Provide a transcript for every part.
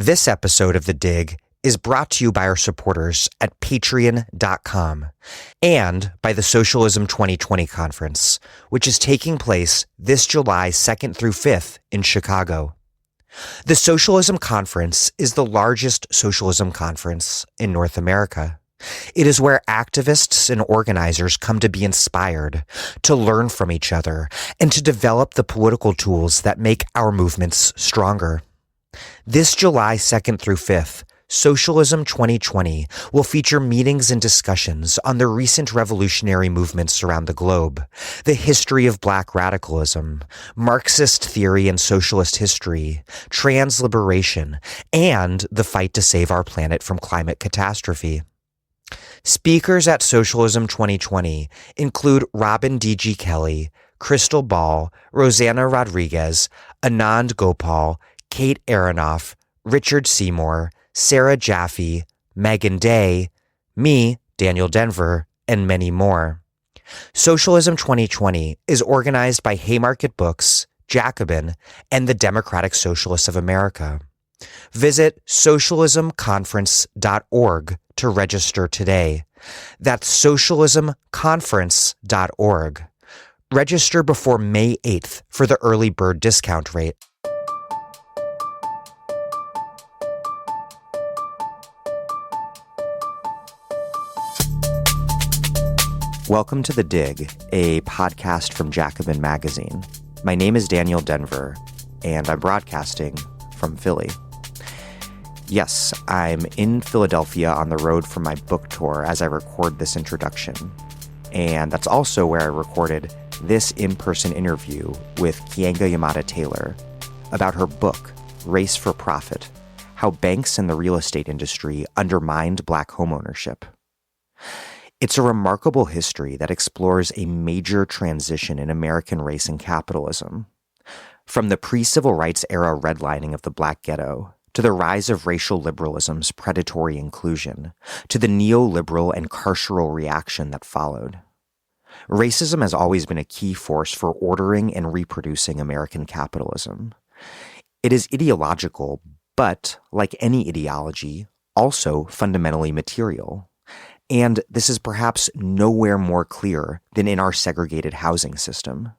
This episode of The Dig is brought to you by our supporters at patreon.com and by the Socialism 2020 conference, which is taking place this July 2nd through 5th in Chicago. The Socialism Conference is the largest socialism conference in North America. It is where activists and organizers come to be inspired, to learn from each other, and to develop the political tools that make our movements stronger. This July 2nd through 5th, Socialism 2020 will feature meetings and discussions on the recent revolutionary movements around the globe, the history of Black radicalism, Marxist theory and socialist history, trans liberation, and the fight to save our planet from climate catastrophe. Speakers at Socialism 2020 include Robin D.G. Kelly, Crystal Ball, Rosanna Rodriguez, Anand Gopal, Kate Aronoff, Richard Seymour, Sarah Jaffe, Megan Day, me, Daniel Denver, and many more. Socialism 2020 is organized by Haymarket Books, Jacobin, and the Democratic Socialists of America. Visit socialismconference.org to register today. That's socialismconference.org. Register before May 8th for the early bird discount rate. Welcome to The Dig, a podcast from Jacobin Magazine. My name is Daniel Denver, and I'm broadcasting from Philly. Yes, I'm in Philadelphia on the road for my book tour as I record this introduction. And that's also where I recorded this in-person interview with Keeanga-Yamahtta Taylor about her book, Race for Profit: How Banks and the Real Estate Industry Undermined Black Homeownership. It's a remarkable history that explores a major transition in American race and capitalism. From the pre-civil rights era redlining of the Black ghetto, to the rise of racial liberalism's predatory inclusion, to the neoliberal and carceral reaction that followed. Racism has always been a key force for ordering and reproducing American capitalism. It is ideological, but, like any ideology, also fundamentally material. And this is perhaps nowhere more clear than in our segregated housing system.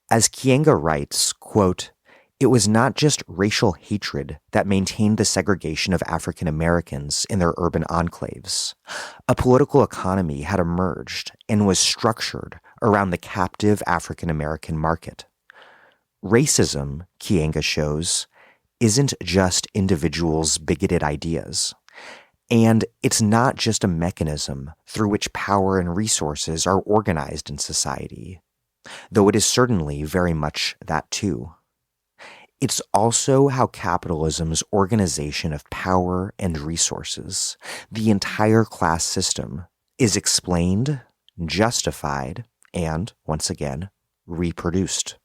As Keeanga writes, quote, "It was not just racial hatred that maintained the segregation of African Americans in their urban enclaves. A political economy had emerged and was structured around the captive African American market. Racism," Keeanga shows, "isn't just individuals' bigoted ideas. And it's not just a mechanism through which power and resources are organized in society, though it is certainly very much that too. It's also how capitalism's organization of power and resources, the entire class system, is explained, justified, and, once again, reproduced."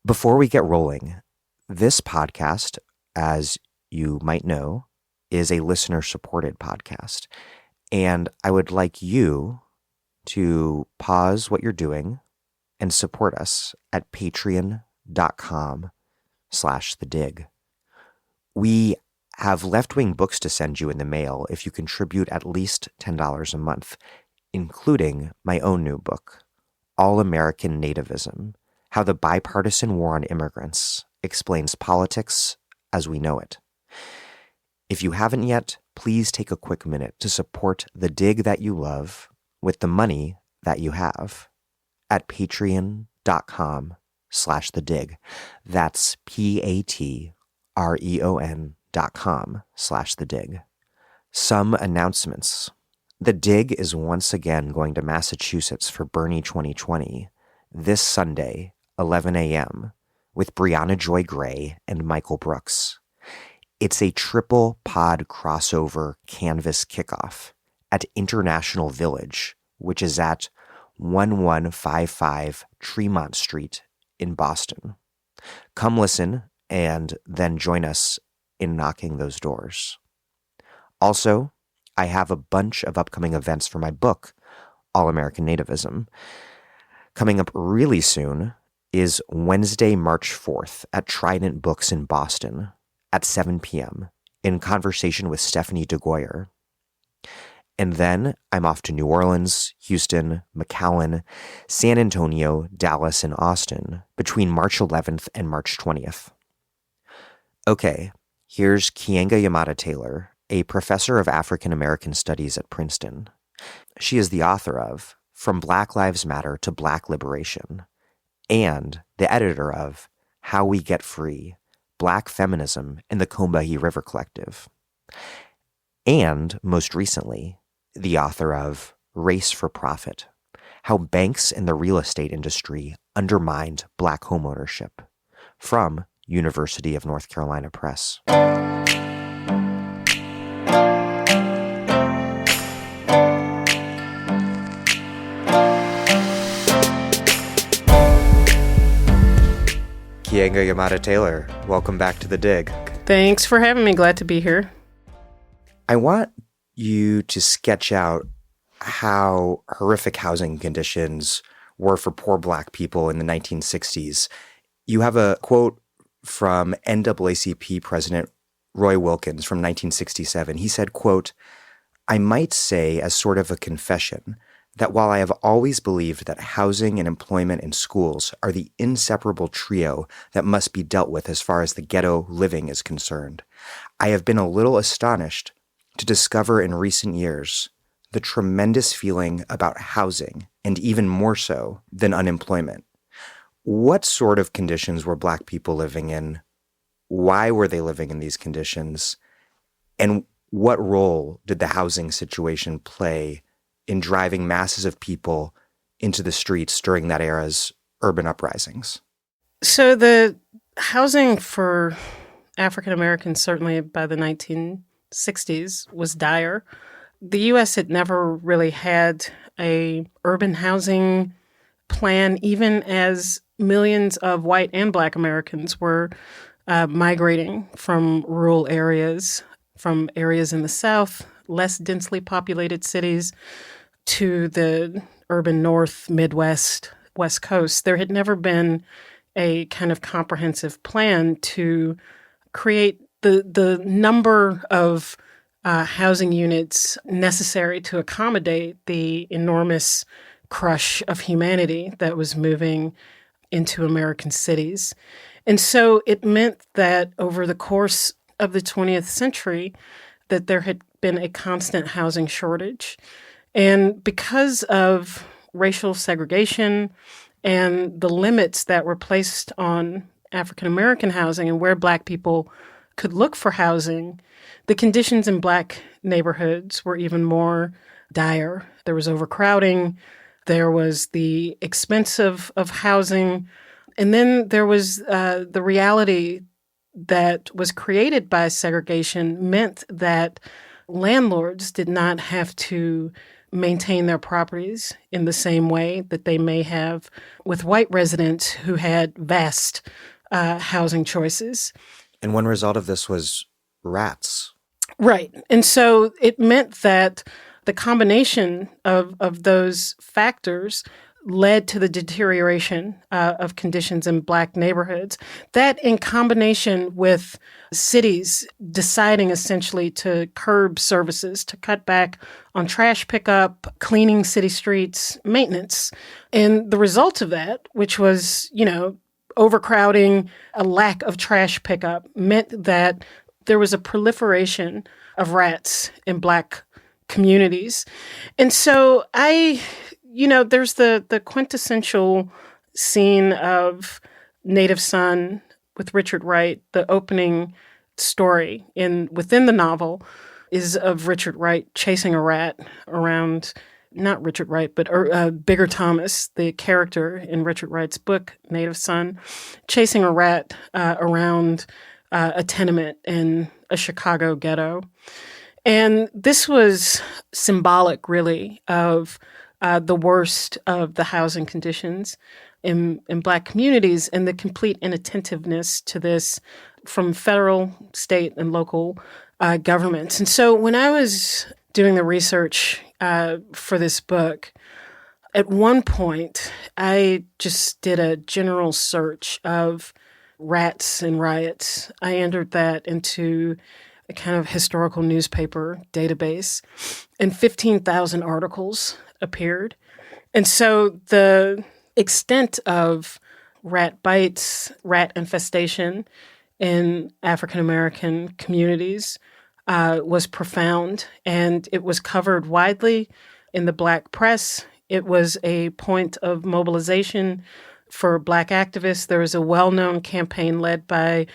Before we get rolling, this podcast, as you might know, is a listener-supported podcast. And I would like you to pause what you're doing and support us at patreon.com/thedig. We have left-wing books to send you in the mail if you contribute at least $10 a month, including my own new book, All-American Nativism: How the Bipartisan War on Immigrants Explains Politics as We Know It. If you haven't yet, please take a quick minute to support the dig that you love with the money that you have at patreon.com/thedig. That's patreon.com/thedig. Some announcements. The Dig is once again going to Massachusetts for Bernie 2020 this Sunday, 11 a.m., with Brianna Joy Gray and Michael Brooks. It's a triple pod crossover canvas kickoff at International Village, which is at 1155 Tremont Street in Boston. Come listen and then join us in knocking those doors. Also, I have a bunch of upcoming events for my book, All-American Nativism. Coming up really soon is Wednesday, March 4th at Trident Books in Boston at 7 p.m. in conversation with Stephanie DeGoyer. And then I'm off to New Orleans, Houston, McAllen, San Antonio, Dallas, and Austin between March 11th and March 20th. Okay, here's Keeanga-Yamahtta Taylor, a professor of African American Studies at Princeton. She is the author of From Black Lives Matter to Black Liberation, and the editor of How We Get Free, Black Feminism in the Combahee River Collective. And, most recently, the author of Race for Profit, How Banks and the Real Estate Industry Undermined Black Homeownership, from University of North Carolina Press. Keeanga-Yamahtta Taylor, welcome back to The Dig. Thanks for having me. Glad to be here. I want you to sketch out how horrific housing conditions were for poor Black people in the 1960s. You have a quote from NAACP President Roy Wilkins from 1967. He said, quote, "I might say as sort of a confession that while I have always believed that housing and employment and schools are the inseparable trio that must be dealt with as far as the ghetto living is concerned, I have been a little astonished to discover in recent years the tremendous feeling about housing, and even more so than unemployment. What sort of conditions were Black people living in? Why were they living in these conditions? And what role did the housing situation play in driving masses of people into the streets during that era's urban uprisings?" So the housing for African Americans, certainly by the 1960s, was dire. The U.S. had never really had a urban housing plan, even as millions of white and Black Americans were migrating from rural areas, from areas in the South, less densely populated cities, to the urban North, Midwest, West Coast. There had never been a kind of comprehensive plan to create the number of housing units necessary to accommodate the enormous crush of humanity that was moving into American cities. And so it meant that over the course of the 20th century, that there had been a constant housing shortage. And because of racial segregation and the limits that were placed on African American housing and where Black people could look for housing, the conditions in Black neighborhoods were even more dire. There was overcrowding, there was the expense of housing, and then there was the reality that was created by segregation meant that landlords did not have to maintain their properties in the same way that they may have with white residents who had vast housing choices. And one result of this was rats. Right. And so it meant that the combination of those factors led to the deterioration of conditions in Black neighborhoods. That, in combination with cities deciding essentially to curb services, to cut back on trash pickup, cleaning city streets, maintenance. And the result of that, which was, overcrowding, a lack of trash pickup, meant that there was a proliferation of rats in Black communities. And so there's the quintessential scene of Native Son with Richard Wright. The opening story within the novel is of Richard Wright chasing a rat around, not Richard Wright, but Bigger Thomas, the character in Richard Wright's book, Native Son, chasing a rat around a tenement in a Chicago ghetto. And this was symbolic, really, of the worst of the housing conditions in Black communities and the complete inattentiveness to this from federal, state, and local governments. And so when I was doing the research for this book, at one point, I just did a general search of rats and riots. I entered that into a kind of historical newspaper database, and 15,000 articles appeared. And so the extent of rat bites, rat infestation in African American communities was profound, and it was covered widely in the Black press. It was a point of mobilization for Black activists. There was a well-known campaign led by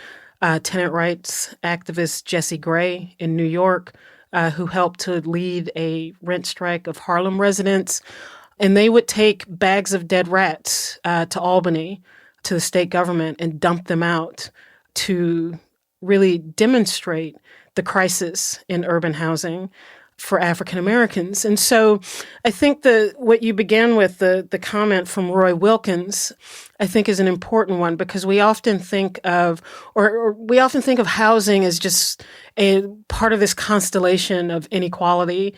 tenant rights activist Jesse Gray in New York, who helped to lead a rent strike of Harlem residents. And they would take bags of dead rats to Albany, to the state government, and dump them out to really demonstrate the crisis in urban housing for African Americans. And so I think what you began with, the comment from Roy Wilkins, I think is an important one, because we often think of, or we often think of housing as just a part of this constellation of inequality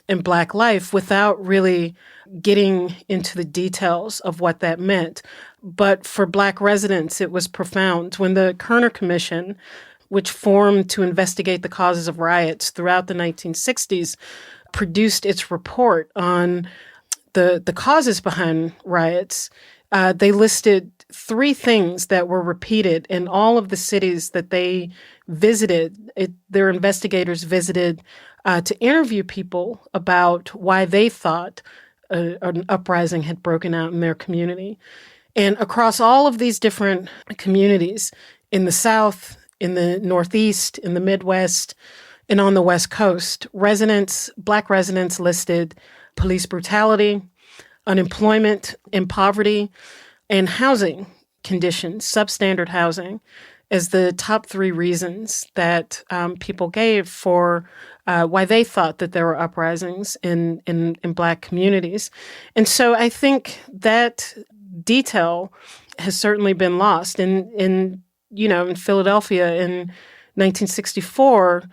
in Black life without really getting into the details of what that meant. But for Black residents, it was profound. When the Kerner Commission, which formed to investigate the causes of riots throughout the 1960s, produced its report on the causes behind riots, they listed 3 things that were repeated in all of the cities that they visited. Their investigators visited to interview people about why they thought an uprising had broken out in their community. And across all of these different communities in the South, in the Northeast, in the Midwest, and on the West Coast, Black residents listed police brutality, unemployment and poverty, and housing conditions, substandard housing, as the top 3 reasons that people gave for why they thought that there were uprisings in Black communities. And so I think that detail has certainly been lost. In Philadelphia in 1964,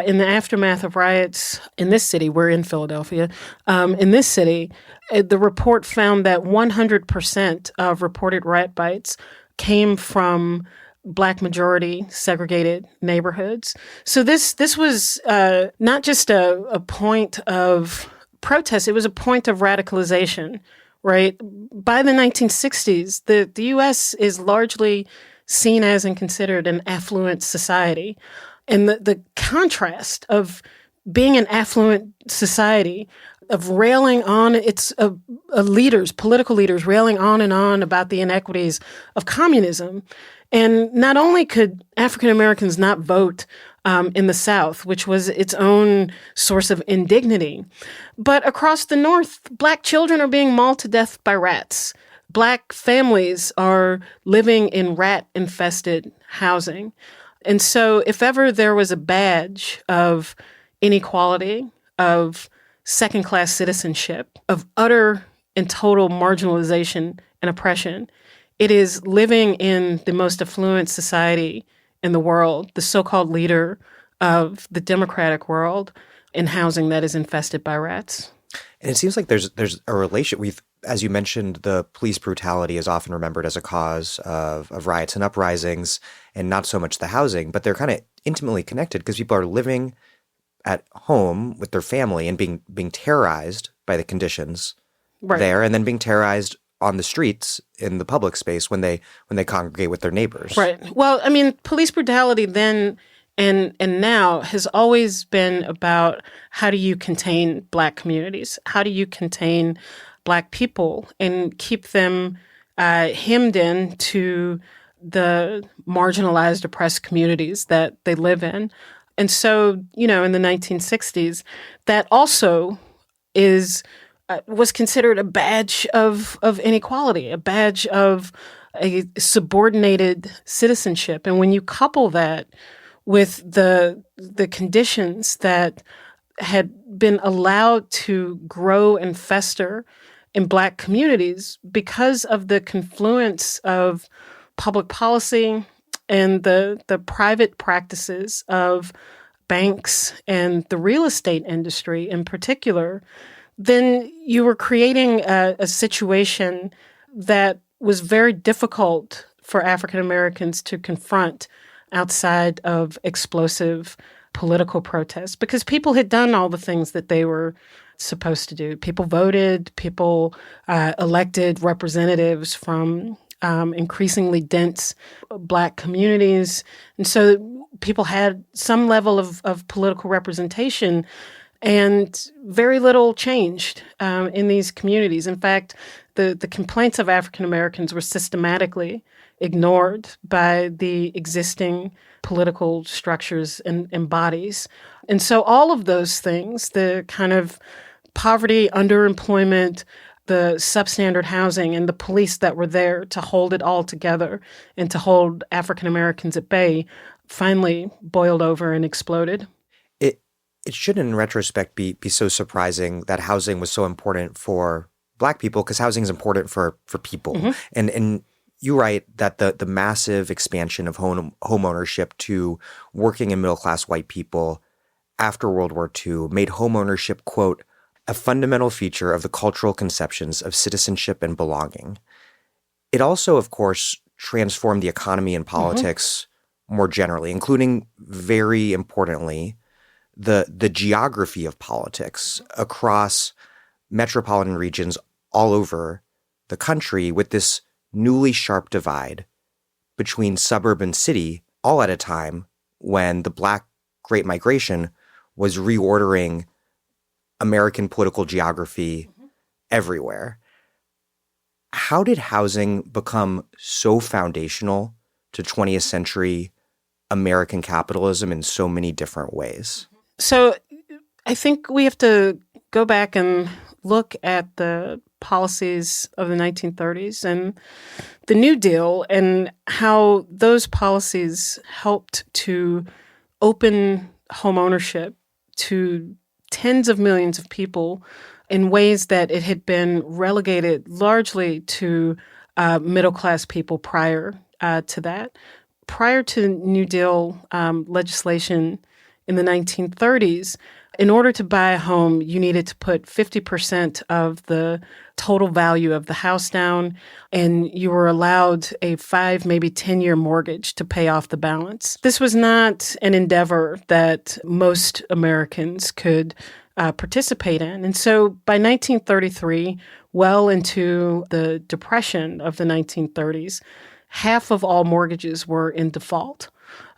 in the aftermath of riots in this city, we're in Philadelphia, in this city, the report found that 100% of reported rat bites came from Black majority segregated neighborhoods. So this was not just a point of protest, it was a point of radicalization, right? By the 1960s, the U.S. is largely seen as and considered an affluent society. And the contrast of being an affluent society, of railing on its political leaders railing on and on about the inequities of communism. And not only could African Americans not vote in the South, which was its own source of indignity, but across the North, Black children are being mauled to death by rats. Black families are living in rat-infested housing. And so if ever there was a badge of inequality, of second-class citizenship, of utter and total marginalization and oppression, it is living in the most affluent society in the world, the so-called leader of the democratic world, in housing that is infested by rats. And it seems like there's a relation. As you mentioned, the police brutality is often remembered as a cause of riots and uprisings, and not so much the housing, but they're kind of intimately connected because people are living at home with their family and being terrorized by the conditions there, and then being terrorized on the streets in the public space when they congregate with their neighbors. Right. Well, I mean, police brutality then and now has always been about how do you contain Black communities? How do you contain Black people and keep them hemmed in to the marginalized, oppressed communities that they live in? And so, in the 1960s, that also was considered a badge of inequality, a badge of a subordinated citizenship. And when you couple that with the conditions that had been allowed to grow and fester in Black communities because of the confluence of public policy and the private practices of banks and the real estate industry in particular, then you were creating a situation that was very difficult for African Americans to confront outside of explosive political protests because people had done all the things that they were supposed to do. People voted, people elected representatives from increasingly dense Black communities. And so people had some level of political representation, and very little changed in these communities. In fact, the complaints of African Americans were systematically ignored by the existing political structures and bodies. And so all of those things, the kind of poverty, underemployment, the substandard housing, and the police that were there to hold it all together and to hold African Americans at bay, finally boiled over and exploded. It should, in retrospect, be so surprising that housing was so important for Black people, because housing is important for people. Mm-hmm. And you write that the massive expansion of home ownership to working and middle-class white people after World War II made home ownership, quote, a fundamental feature of the cultural conceptions of citizenship and belonging. It also, of course, transformed the economy and politics more generally, including, very importantly, the geography of politics across metropolitan regions all over the country, with this newly sharp divide between suburb and city, all at a time when the Black Great Migration was reordering American political geography everywhere. How did housing become so foundational to 20th century American capitalism in so many different ways? So I think we have to go back and look at the policies of the 1930s and the New Deal and how those policies helped to open home ownership to tens of millions of people in ways that it had been relegated largely to middle-class people prior to that. Prior to New Deal legislation in the 1930s, in order to buy a home, you needed to put 50% of the total value of the house down, and you were allowed a 5, maybe 10-year mortgage to pay off the balance. This was not an endeavor that most Americans could participate in. And so by 1933, well into the Depression of the 1930s, half of all mortgages were in default.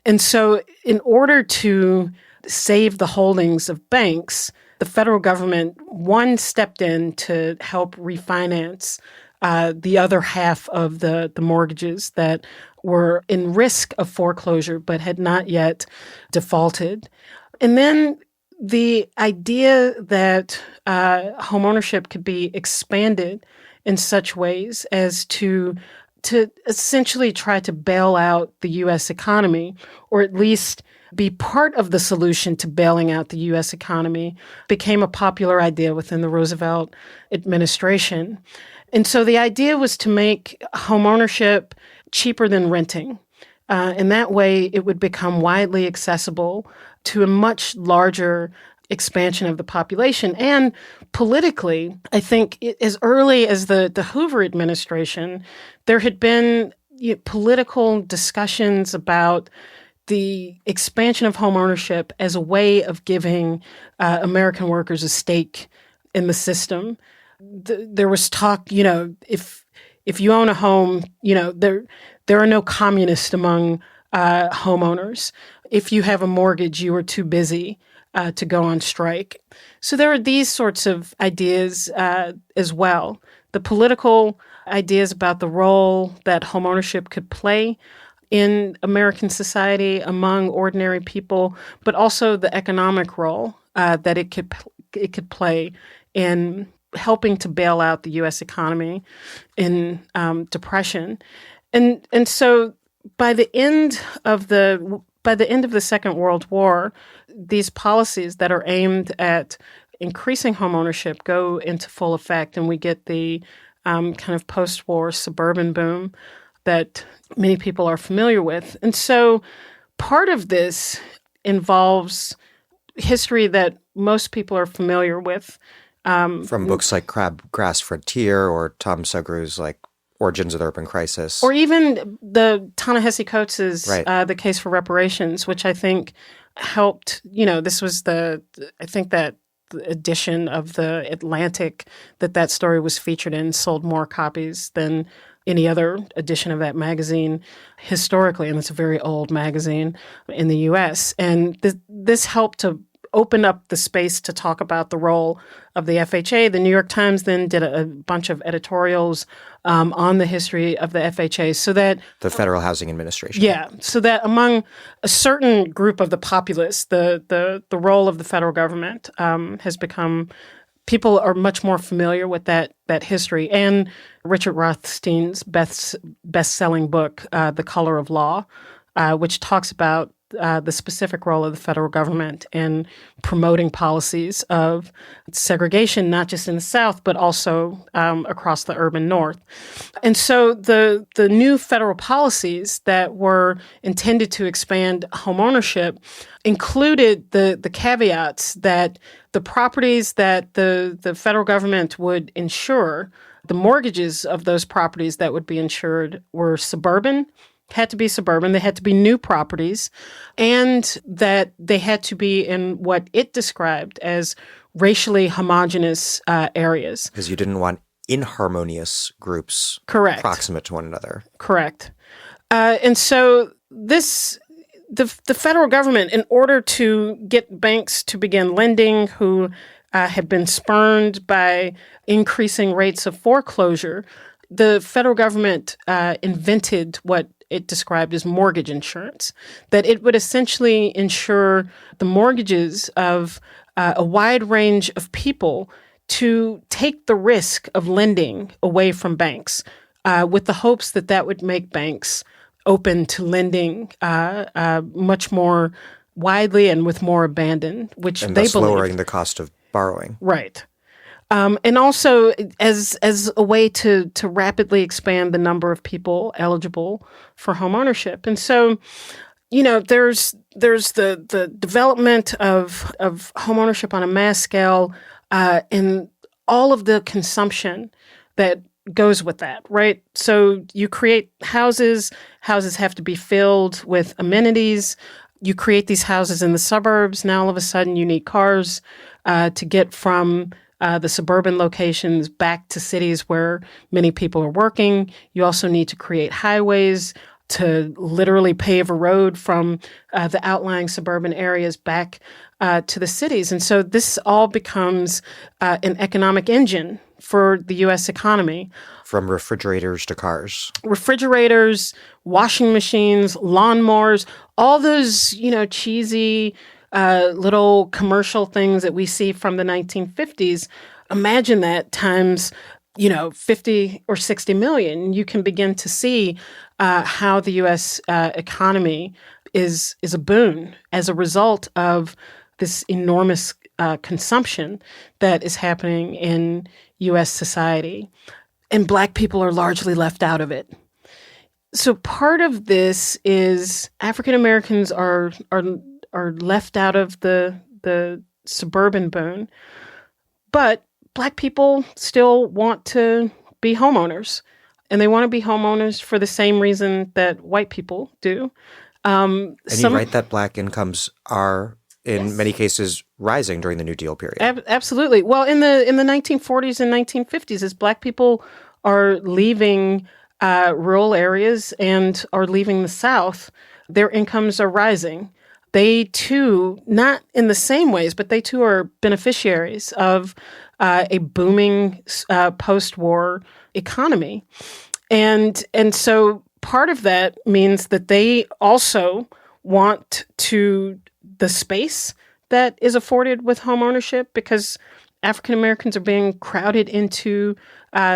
And so in order to save the holdings of banks, the federal government, one, stepped in to help refinance the other half of the mortgages that were in risk of foreclosure but had not yet defaulted. And then the idea that homeownership could be expanded in such ways as to essentially try to bail out the U.S. economy, or at least be part of the solution to bailing out the U.S. economy, became a popular idea within the Roosevelt administration. And so the idea was to make homeownership cheaper than renting. And that way it would become widely accessible to a much larger expansion of the population. And politically, I think as early as the Hoover administration, there had been political discussions about the expansion of home ownership as a way of giving American workers a stake in the system. There was talk, if you own a home, there are no communists among homeowners. If you have a mortgage, you are too busy to go on strike. So there are these sorts of ideas as well. The political ideas about the role that homeownership could play in American society among ordinary people, but also the economic role that it could play in helping to bail out the U.S. economy in depression, and so by the end of the Second World War, these policies that are aimed at increasing home ownership go into full effect, and we get the kind of post-war suburban boom that many people are familiar with. And so part of this involves history that most people are familiar with. From books like Crabgrass Frontier or Tom Sugrew's Origins of the Urban Crisis. Or even the Ta-Nehisi Coates' Right. The Case for Reparations, which I think helped, this was I think that the edition of the Atlantic that story was featured in sold more copies than any other edition of that magazine historically. And it's a very old magazine in the U.S. And this helped to open up the space to talk about the role of the FHA. The New York Times then did a bunch of editorials on the history of the FHA, so that the Federal Housing Administration. Yeah, so that among a certain group of the populace, the role of the federal government has become. People are much more familiar with that history. And Richard Rothstein's best-selling book, The Color of Law, which talks about the specific role of the federal government in promoting policies of segregation, not just in the South, but also across the urban North. And so the new federal policies that were intended to expand homeownership included the caveats that the properties that the federal government would insure, the mortgages of those properties that would be insured were had to be suburban, they had to be new properties, and that they had to be in what it described as racially homogenous areas. Because you didn't want inharmonious groups proximate to one another. Correct. And so the federal government, in order to get banks to begin lending who had been spurned by increasing rates of foreclosure, the federal government invented what it described as mortgage insurance, that it would essentially insure the mortgages of a wide range of people to take the risk of lending away from banks, with the hopes that would make banks open to lending much more widely and with more abandon, which and they thus believed. lowering the cost of borrowing. Right. And also as a way to rapidly expand the number of people eligible for homeownership. And so, there's the development of homeownership on a mass scale, and all of the consumption that goes with that, right? So you create houses have to be filled with amenities. You create these houses in the suburbs. Now all of a sudden you need cars to get from the suburban locations back to cities where many people are working. You also need to create highways to literally pave a road from the outlying suburban areas back to the cities. And so this all becomes an economic engine for the U.S. economy. From refrigerators to cars. Refrigerators, washing machines, lawnmowers, all those, cheesy little commercial things that we see from the 1950s. Imagine that times, 50 or 60 million. You can begin to see how the U.S. Economy is a boon as a result of this enormous consumption that is happening in U.S. society. And Black people are largely left out of it. So part of this is African Americans are left out of the suburban boom, but Black people still want to be homeowners, and they want to be homeowners for the same reason that white people do. And you write that Black incomes are, in many cases, rising during the New Deal period. Absolutely. Well, in the 1940s and 1950s, as Black people are leaving rural areas and are leaving the South, their incomes are rising. They too, not in the same ways, but they too are beneficiaries of a booming post-war economy. And so part of that means that they also want the space that is afforded with home ownership, because African Americans are being crowded into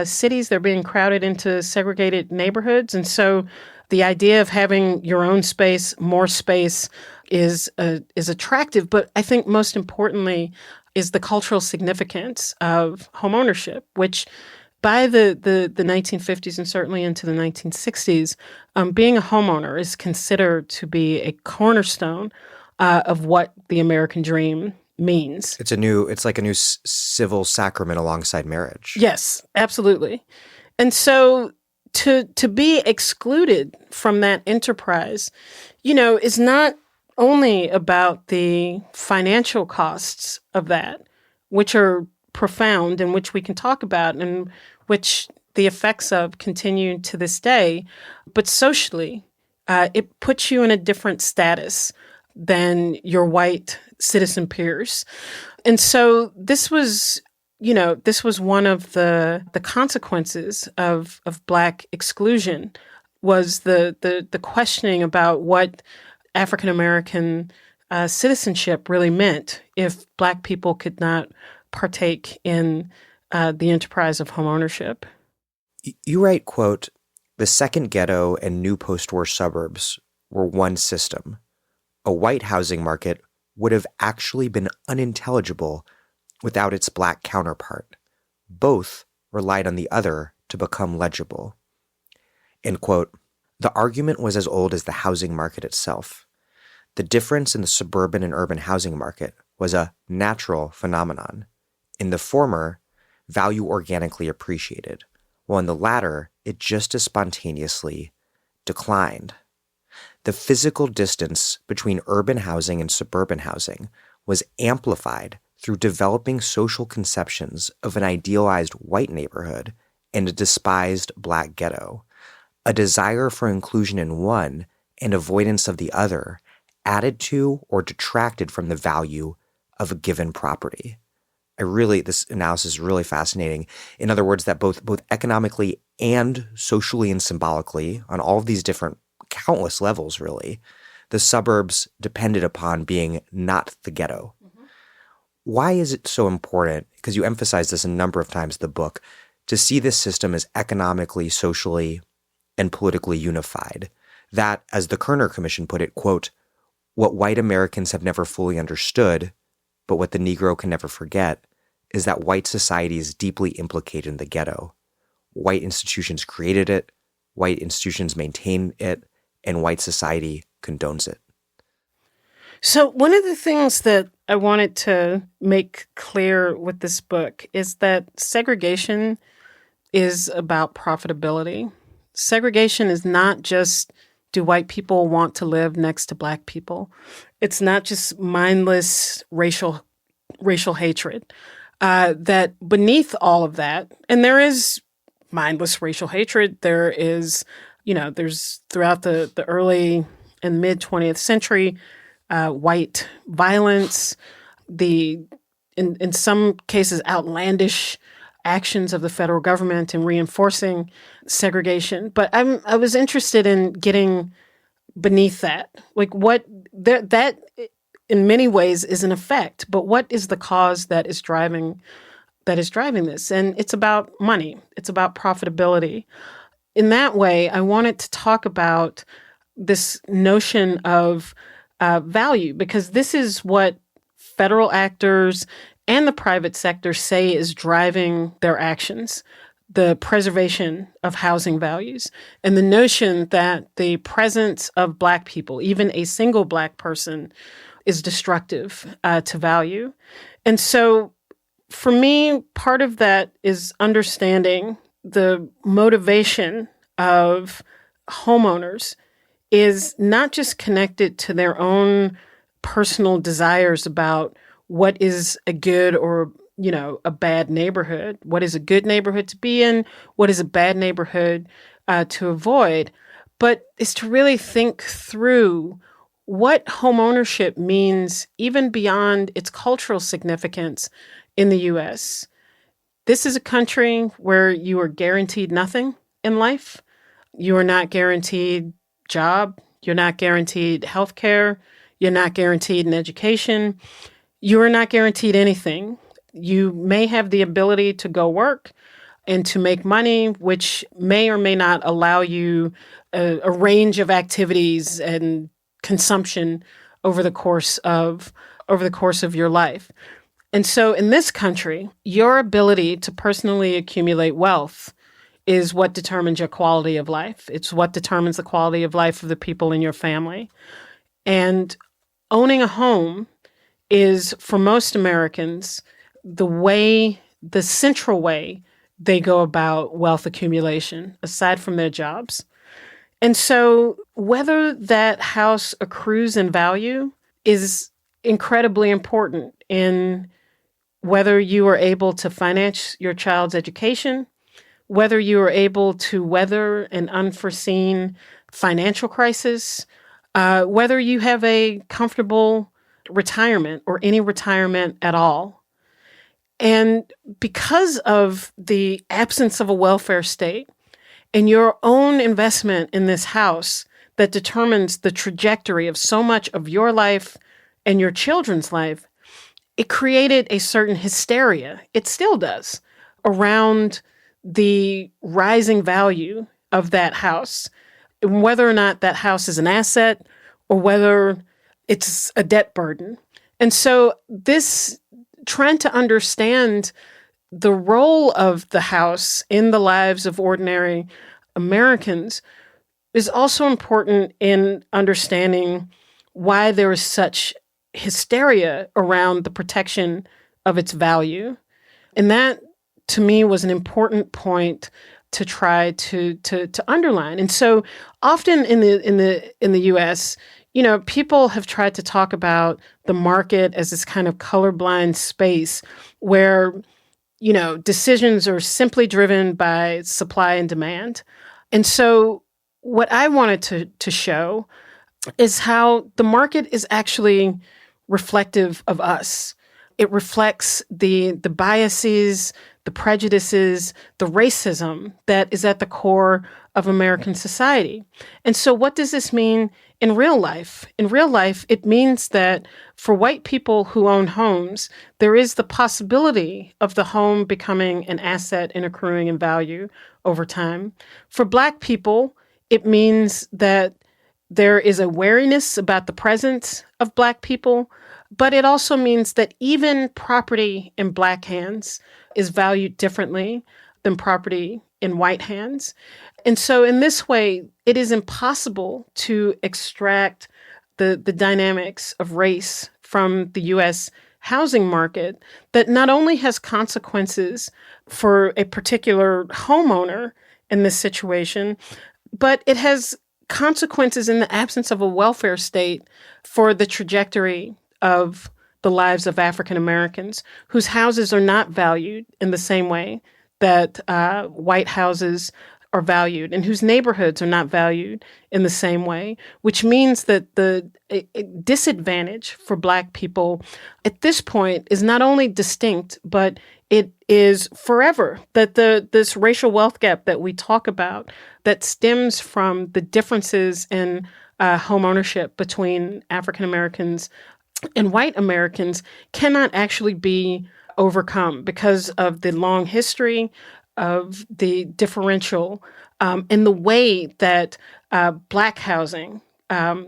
cities. They're being crowded into segregated neighborhoods. And so the idea of having your own space, more space, is attractive. But I think most importantly is the cultural significance of homeownership, which by the 1950s and certainly into the 1960s, being a homeowner is considered to be a cornerstone of what the American dream means. It's like a new civil sacrament alongside marriage. Yes, absolutely. And so to be excluded from that enterprise, is not only about the financial costs of that, which are profound and which we can talk about and which the effects of continue to this day, but socially, it puts you in a different status than your white citizen peers. And so this was one of the consequences of Black exclusion was the questioning about what African American citizenship really meant if Black people could not partake in the enterprise of homeownership. You write, quote, "The second ghetto and new post-war suburbs were one system. A white housing market would have actually been unintelligible without its Black counterpart. Both relied on the other to become legible." End quote. The argument was as old as the housing market itself. The difference in the suburban and urban housing market was a natural phenomenon. In the former, value organically appreciated, while in the latter, it just as spontaneously declined. The physical distance between urban housing and suburban housing was amplified through developing social conceptions of an idealized white neighborhood and a despised Black ghetto. A desire for inclusion in one and avoidance of the other added to or detracted from the value of a given property. This analysis is really fascinating. In other words, that both economically and socially and symbolically, on all of these different countless levels, really, the suburbs depended upon being not the ghetto. Mm-hmm. Why is it so important, because you emphasize this a number of times in the book, to see this system as economically, socially, and politically unified? That, as the Kerner Commission put it, quote, "What white Americans have never fully understood, but what the Negro can never forget, is that white society is deeply implicated in the ghetto. White institutions created it, white institutions maintain it, and white society condones it." So one of the things that I wanted to make clear with this book is that segregation is about profitability. Segregation is not just, do white people want to live next to Black people? It's not just mindless racial hatred. That beneath all of that, and there is mindless racial hatred, there is, there's throughout the early and mid 20th century, white violence, in some cases outlandish actions of the federal government in reinforcing segregation. But I was interested in getting beneath that, like that in many ways is an effect, but what is the cause that is driving this? And it's about money. It's about profitability. In that way, I wanted to talk about this notion of value, because this is what federal actors and the private sector say is driving their actions: the preservation of housing values and the notion that the presence of Black people, even a single Black person, is destructive to value. And so for me, part of that is understanding the motivation of homeowners is not just connected to their own personal desires about what is a good or, a bad neighborhood, what is a good neighborhood to be in, what is a bad neighborhood to avoid, but is to really think through what homeownership means even beyond its cultural significance in the U.S. This is a country where you are guaranteed nothing in life. You are not guaranteed job. You're not guaranteed health care. You're not guaranteed an education. You are not guaranteed anything. You may have the ability to go work and to make money, which may or may not allow you a range of activities and consumption over the course of your life. And so in this country, your ability to personally accumulate wealth is what determines your quality of life. It's what determines the quality of life of the people in your family. And owning a home is, for most Americans, the central way they go about wealth accumulation, aside from their jobs. And so whether that house accrues in value is incredibly important in whether you are able to finance your child's education, whether you are able to weather an unforeseen financial crisis, whether you have a comfortable retirement or any retirement at all. And because of the absence of a welfare state and your own investment in this house that determines the trajectory of so much of your life and your children's life, it created a certain hysteria. It still does around the rising value of that house, and whether or not that house is an asset or whether it's a debt burden. And so this trying to understand the role of the house in the lives of ordinary Americans is also important in understanding why there is such hysteria around the protection of its value. And that, to me, was an important point to try to underline. And so often in the US, people have tried to talk about the market as this kind of colorblind space where, decisions are simply driven by supply and demand. And so what I wanted to show is how the market is actually reflective of us. It reflects the biases, the prejudices, the racism that is at the core of American society. And so what does this mean in real life? In real life, it means that for white people who own homes, there is the possibility of the home becoming an asset and accruing in value over time. For Black people, it means that there is a wariness about the presence of Black people, but it also means that even property in Black hands is valued differently than property in white hands. And so in this way, it is impossible to extract the dynamics of race from the U.S. housing market that not only has consequences for a particular homeowner in this situation, but it has consequences in the absence of a welfare state for the trajectory of the lives of African Americans whose houses are not valued in the same way that white houses are valued and whose neighborhoods are not valued in the same way, which means that the disadvantage for Black people at this point is not only distinct, but it is forever. That this racial wealth gap that we talk about that stems from the differences in home ownership between African Americans and white Americans cannot actually be overcome because of the long history of the differential in the way that Black housing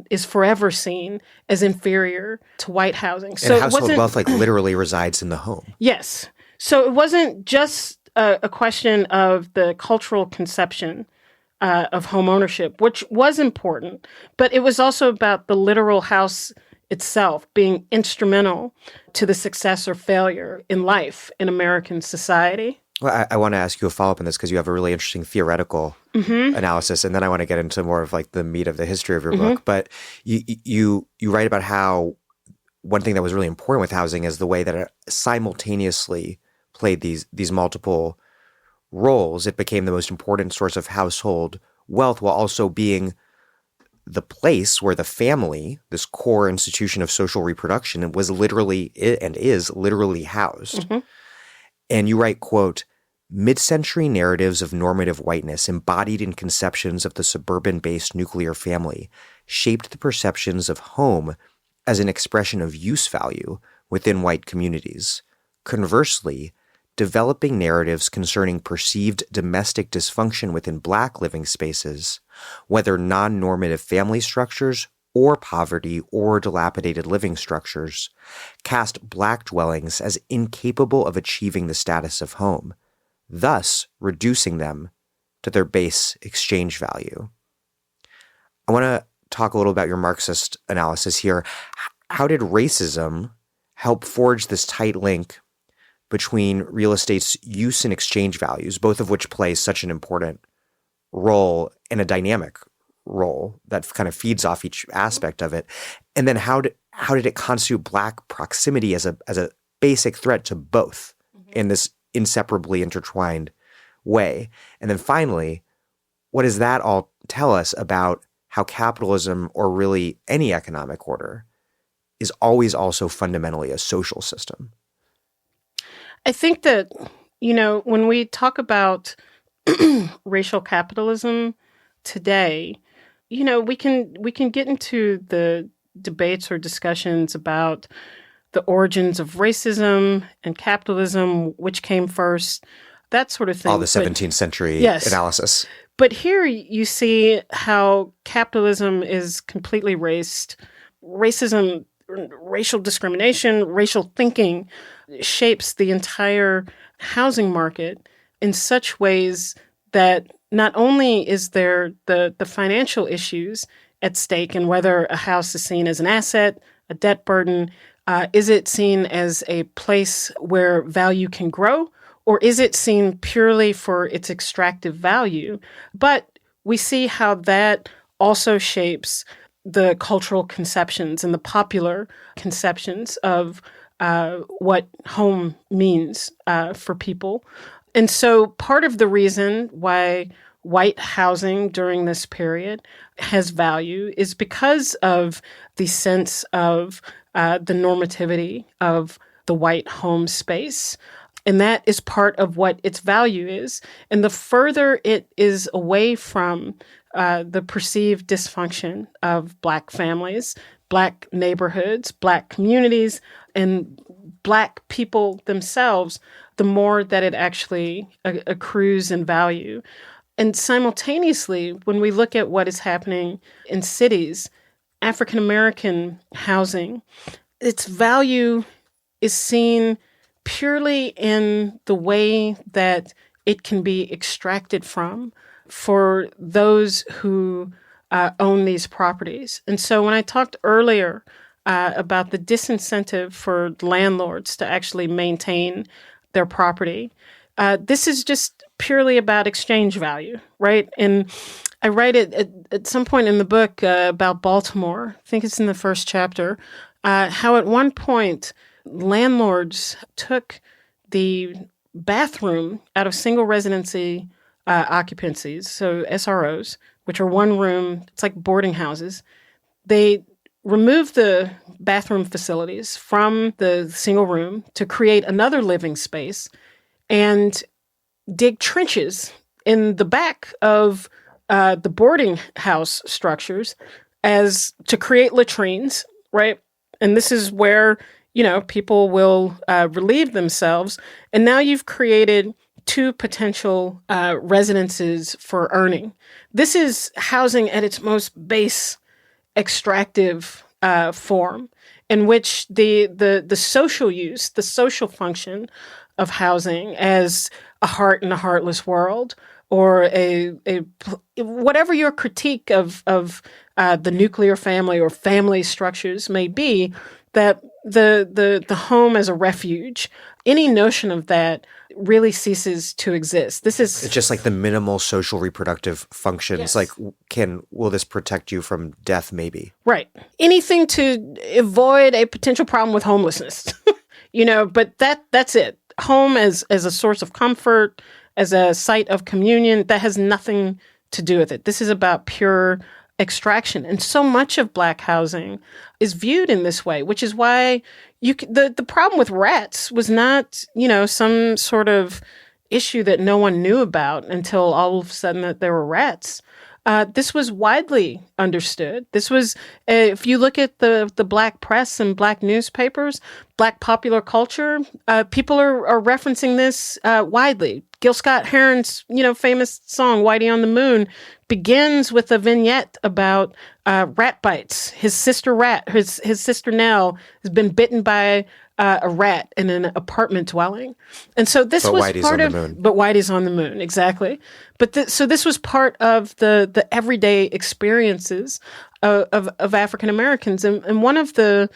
is forever seen as inferior to white housing. So and household wealth literally resides in the home. Yes. So it wasn't just a question of the cultural conception of home ownership, which was important, but it was also about the literal house itself being instrumental to the success or failure in life in American society. Well, I want to ask you a follow-up on this because you have a really interesting theoretical analysis, and then I want to get into more of the meat of the history of your book. But you write about how one thing that was really important with housing is the way that it simultaneously played these multiple roles. It became the most important source of household wealth while also being the place where the family, this core institution of social reproduction, was literally and is literally housed. And you write, quote, "Mid-century narratives of normative whiteness embodied in conceptions of the suburban-based nuclear family shaped the perceptions of home as an expression of use value within white communities. Conversely, developing narratives concerning perceived domestic dysfunction within Black living spaces, whether non-normative family structures or poverty or dilapidated living structures, cast Black dwellings as incapable of achieving the status of home, thus reducing them to their base exchange value." I want to talk a little about your Marxist analysis here. How did racism help forge this tight link between real estate's use and exchange values, both of which play such an important role and a dynamic role that kind of feeds off each aspect of it. And then how did it constitute Black proximity as a basic threat to both in this inseparably intertwined way? And then finally, what does that all tell us about how capitalism, or really any economic order, is always also fundamentally a social system? I think that, when we talk about racial capitalism today, we can get into the debates or discussions about the origins of racism and capitalism, which came first, that sort of thing. All the 17th century analysis. But here you see how capitalism is completely racism, racial discrimination, racial thinking shapes the entire housing market in such ways that not only is there the financial issues at stake and whether a house is seen as an asset, a debt burden, is it seen as a place where value can grow, or is it seen purely for its extractive value? But we see how that also shapes the cultural conceptions and the popular conceptions of what home means for people. And so part of the reason why white housing during this period has value is because of the sense of the normativity of the white home space. And that is part of what its value is. And the further it is away from the perceived dysfunction of Black families, Black neighborhoods, Black communities, and Black people themselves, the more that it actually accrues in value. And simultaneously, when we look at what is happening in cities, African American housing, its value is seen purely in the way that it can be extracted from for those who own these properties. And so when I talked earlier about the disincentive for landlords to actually maintain their property, this is just purely about exchange value, right? And I write it at some point in the book about Baltimore, I think it's in the first chapter, how at one point landlords took the bathroom out of single residency occupancies, so SROs, which are one room, it's like boarding houses. They removed the bathroom facilities from the single room to create another living space and dig trenches in the back of the boarding house structures as to create latrines, right? And this is where, people will relieve themselves. And now you've created two potential residences for earning. This is housing at its most base extractive form, in which the social use, the social function of housing as a heart in a heartless world, or a whatever your critique of the nuclear family or family structures may be, that the home as a refuge, any notion of that really ceases to exist. It's just like the minimal social reproductive functions. Yes. Like, will this protect you from death? Maybe. Right. Anything to avoid a potential problem with homelessness, but that's it. Home as a source of comfort, as a site of communion, that has nothing to do with it. This is about pure extraction. And so much of Black housing is viewed in this way, which is why the problem with rats was not, some sort of issue that no one knew about until all of a sudden that there were rats. This was widely understood. This was, if you look at the Black press and Black newspapers, Black popular culture, people are referencing this widely. Gil Scott-Heron's, famous song "Whitey on the Moon" begins with a vignette about rat bites. His sister Nell has been bitten by a rat in an apartment dwelling, and so this was Whitey's part on of. the moon. But Whitey's on the moon, exactly. But so this was part of the everyday experiences of African Americans, and one of the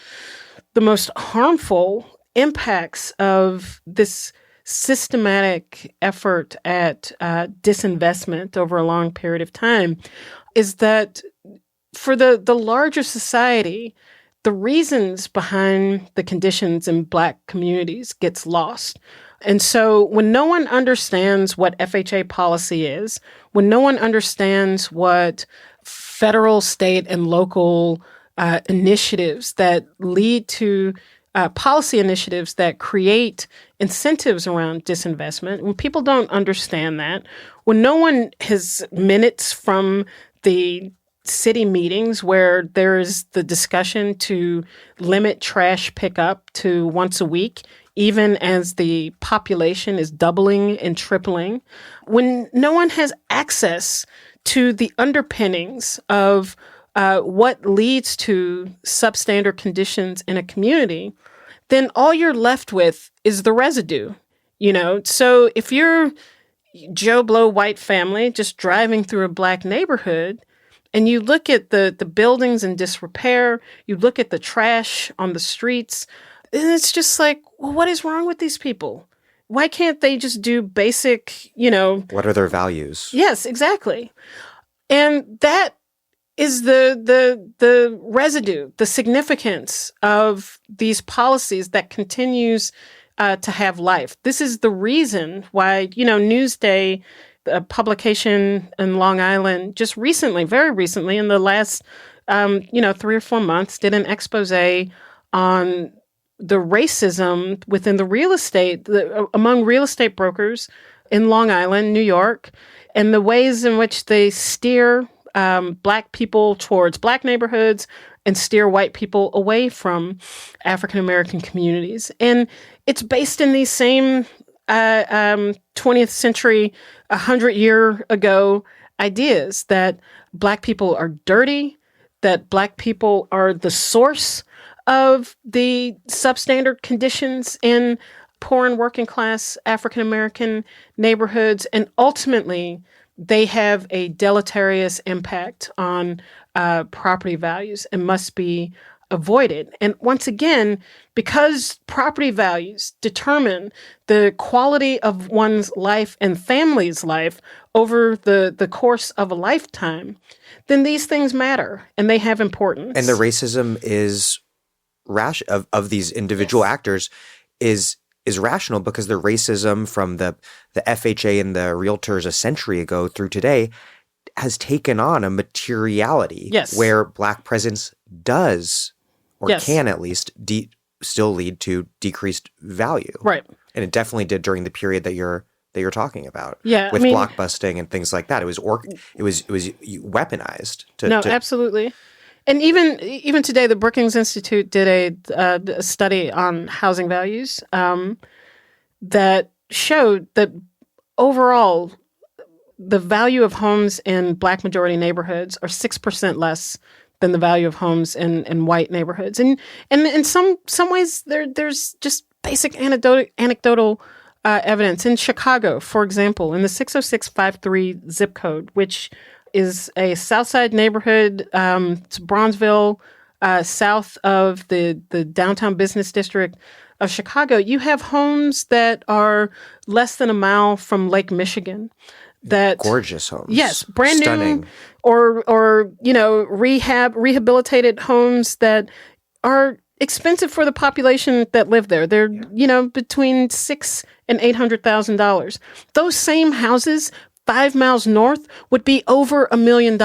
most harmful impacts of this systematic effort at disinvestment over a long period of time is that for the larger society, the reasons behind the conditions in Black communities gets lost. And so when no one understands what FHA policy is, when no one understands what federal, state, and local initiatives that lead to policy initiatives that create incentives around disinvestment, when people don't understand that, when no one has minutes from the city meetings where there is the discussion to limit trash pickup to once a week, even as the population is doubling and tripling, when no one has access to the underpinnings of what leads to substandard conditions in a community, then all you're left with is the residue. So if you're Joe Blow white family just driving through a Black neighborhood, and you look at the buildings in disrepair, you look at the trash on the streets, and it's just like, well, what is wrong with these people? Why can't they just do basic, What are their values? Yes, exactly. And that is the residue, the significance of these policies that continues to have life. This is the reason why, Newsday, a publication in Long Island, just recently, very recently, in the last, 3 or 4 months, did an expose on the racism within the real estate, among real estate brokers in Long Island, New York, and the ways in which they steer Black people towards Black neighborhoods and steer white people away from African American communities. And it's based in these same 20th century, 100-year ago ideas that Black people are dirty, that Black people are the source of the substandard conditions in poor and working class African American neighborhoods, and ultimately they have a deleterious impact on property values and must be avoided. And once again, because property values determine the quality of one's life and family's life over the course of a lifetime, then these things matter and they have importance. And the racism is of these individual actors is rational because the racism from the FHA and the realtors a century ago through today has taken on a materiality where Black presence does or can at least still lead to decreased value. Right. And it definitely did during the period that you're talking about. Yeah, with blockbusting and things like that. It was weaponized. Absolutely. And even today, the Brookings Institute did a study on housing values that showed that overall, the value of homes in Black majority neighborhoods are 6% less than the value of homes in white neighborhoods. And in some ways, there's just basic anecdotal evidence. In Chicago, for example, in the 60653 zip code, which is a South Side neighborhood, it's Bronzeville, south of the downtown business district of Chicago, you have homes that are less than a mile from Lake Michigan. That gorgeous homes. Yes, brand Stunning. new or rehabilitated homes that are expensive for the population that live there. They're between $600,000 and $800,000. Those same houses 5 miles north would be over $1 million.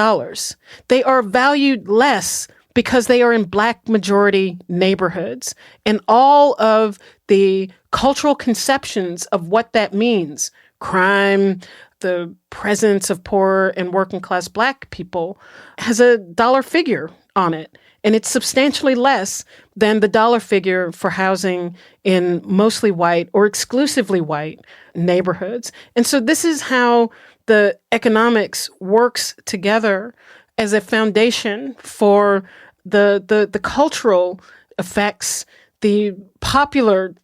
They are valued less because they are in Black majority neighborhoods. And all of the cultural conceptions of what that means, crime, the presence of poor and working class Black people, has a dollar figure on it. And it's substantially less than the dollar figure for housing in mostly white or exclusively white neighborhoods. And so this is how the economics works together as a foundation for the cultural effects, the popular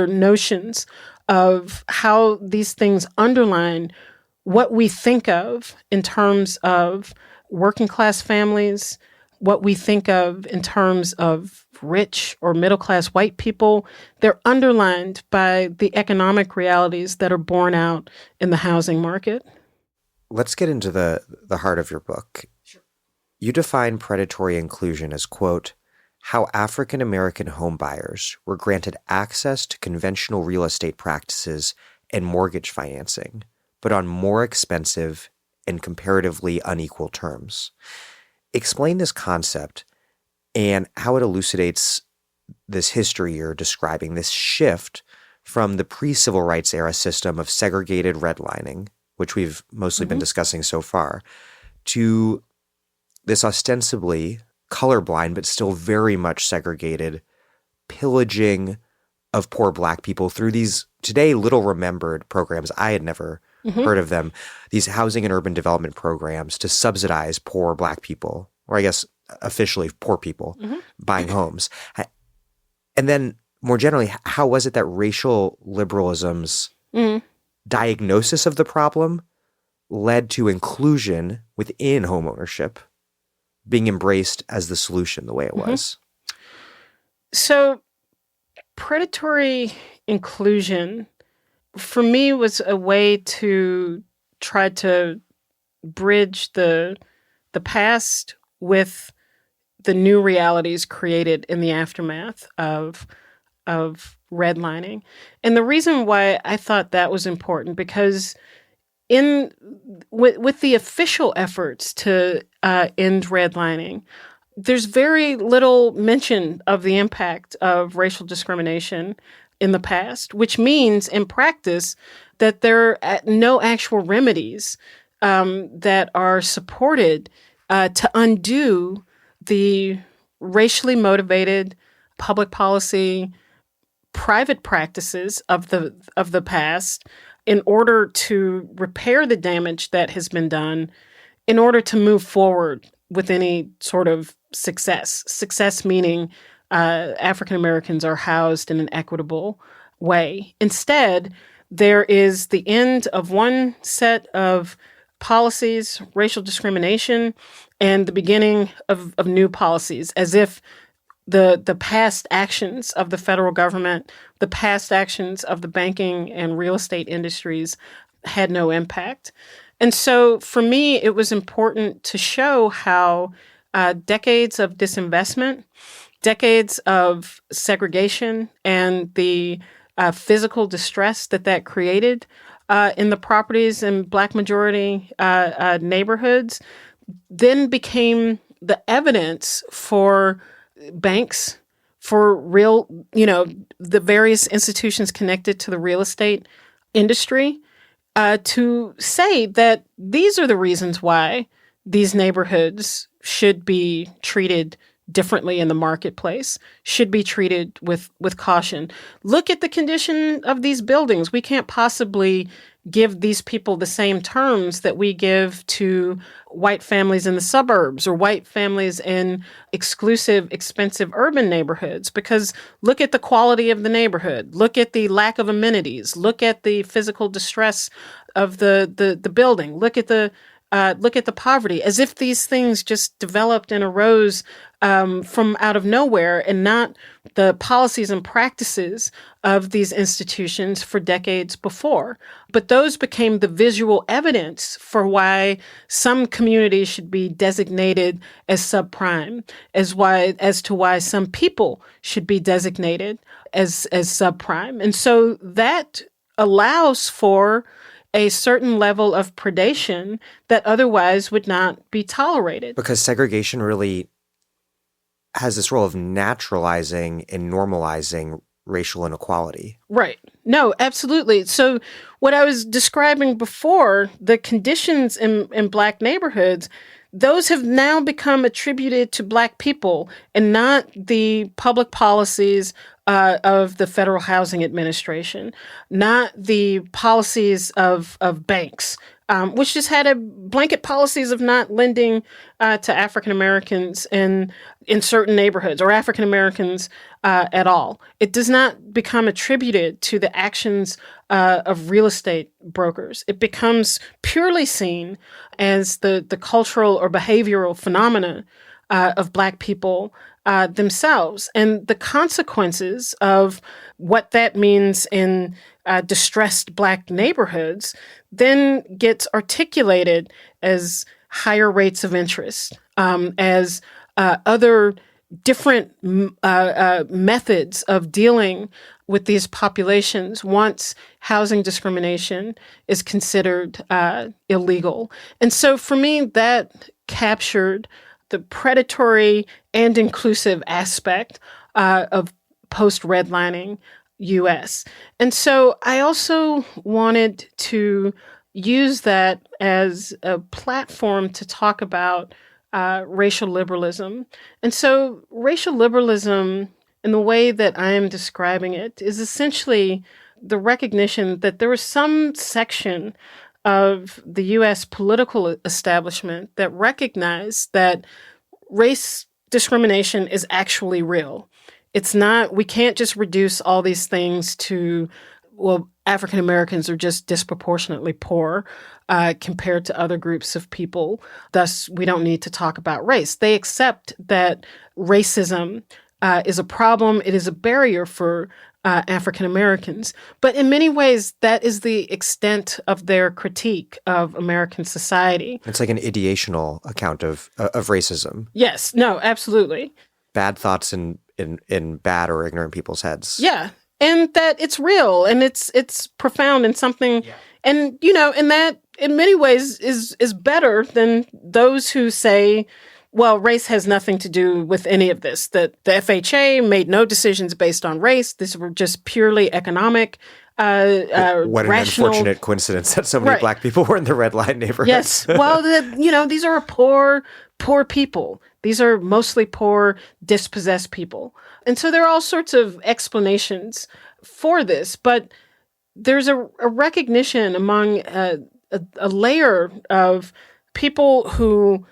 notions of how these things underline what we think of in terms of working class families, what we think of in terms of rich or middle-class white people, they're underlined by the economic realities that are borne out in the housing market. Let's get into the heart of your book. Sure. You define predatory inclusion as, quote, how African American homebuyers were granted access to conventional real estate practices and mortgage financing, but on more expensive and comparatively unequal terms. Explain this concept and how it elucidates this history you're describing, this shift from the pre-civil rights era system of segregated redlining, which we've mostly been discussing so far, to this ostensibly colorblind but still very much segregated pillaging of poor Black people through these today little remembered programs. I had never heard of them, these housing and urban development programs to subsidize poor Black people, or I guess officially poor people, buying homes. And then more generally, how was it that racial liberalism's diagnosis of the problem led to inclusion within homeownership being embraced as the solution the way it was? So predatory inclusion, for me, was a way to try to bridge the past with the new realities created in the aftermath of redlining. And the reason why I thought that was important, because with the official efforts to end redlining, there's very little mention of the impact of racial discrimination in the past, which means in practice that there are no actual remedies that are supported to undo the racially motivated public policy private practices of the past in order to repair the damage that has been done, in order to move forward with any sort of success. Success meaning African Americans are housed in an equitable way. Instead, there is the end of one set of policies, racial discrimination, and the beginning of new policies, as if the past actions of the federal government, the past actions of the banking and real estate industries had no impact. And so for me, it was important to show how decades of disinvestment, decades of segregation, and the physical distress that created in the properties in Black majority neighborhoods then became the evidence for banks, for the various institutions connected to the real estate industry, to say that these are the reasons why these neighborhoods should be treated differently in the marketplace, should be treated with caution. Look at the condition of these buildings. We can't possibly give these people the same terms that we give to white families in the suburbs or white families in exclusive, expensive urban neighborhoods, because look at the quality of the neighborhood. Look at the lack of amenities. Look at the physical distress of the building. Look at the poverty, as if these things just developed and arose from out of nowhere, and not the policies and practices of these institutions for decades before. But those became the visual evidence for why some communities should be designated as subprime, as to why some people should be designated as subprime. And so that allows for a certain level of predation that otherwise would not be tolerated. Because segregation really has this role of naturalizing and normalizing racial inequality. Right. No, absolutely. So what I was describing before, the conditions in Black neighborhoods, those have now become attributed to Black people and not the public policies of the Federal Housing Administration, not the policies of banks, which just had a blanket policies of not lending to African Americans in certain neighborhoods, or African Americans at all. It does not become attributed to the actions of real estate brokers. It becomes purely seen as the cultural or behavioral phenomena of Black people themselves, and the consequences of what that means in distressed Black neighborhoods then gets articulated as higher rates of interest, as other different methods of dealing with these populations once housing discrimination is considered illegal. And so for me, that captured the predatory and inclusive aspect of post-redlining U.S. And so I also wanted to use that as a platform to talk about racial liberalism. And so racial liberalism, in the way that I am describing it, is essentially the recognition that there was some section of the U.S. political establishment that recognized that race discrimination is actually real. It's not, we can't just reduce all these things to, well, African Americans are just disproportionately poor compared to other groups of people. Thus, we don't need to talk about race. They accept that racism is a problem. It is a barrier for African Americans. But in many ways, that is the extent of their critique of American society. It's like an ideational account of racism. Yes, no, absolutely. Bad thoughts in bad or ignorant people's heads. Yeah. And that it's real and it's profound and something, and and that in many ways is better than those who say, well, race has nothing to do with any of this, that the FHA made no decisions based on race. These were just purely economic, what an rational... unfortunate coincidence that so many Black people were in the red line neighborhoods. Yes. Well, these are poor people. These are mostly poor, dispossessed people. And so there are all sorts of explanations for this, but there's a recognition among a layer of people who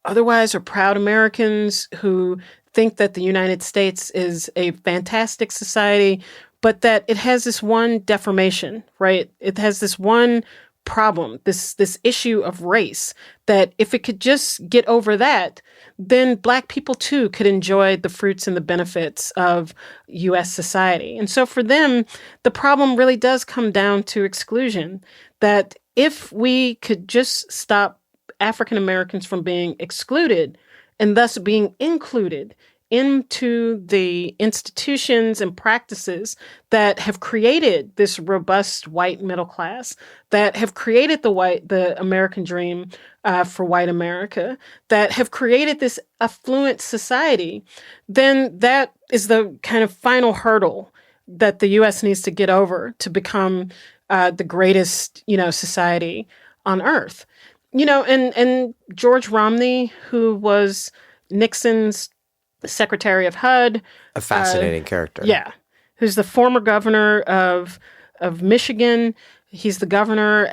otherwise are proud Americans, who think that the United States is a fantastic society, but that it has this one deformation, right? It has this one problem, this issue of race, that if it could just get over that, then Black people too could enjoy the fruits and the benefits of U.S. society. And so for them, the problem really does come down to exclusion, that if we could just stop African Americans from being excluded and thus being included into the institutions and practices that have created this robust white middle class, that have created the American dream for white America, that have created this affluent society, then that is the kind of final hurdle that the U.S. needs to get over to become the greatest, society on earth. And George Romney, who was Nixon's Secretary of HUD. A fascinating character. Yeah. Who's the former governor of Michigan. He's the governor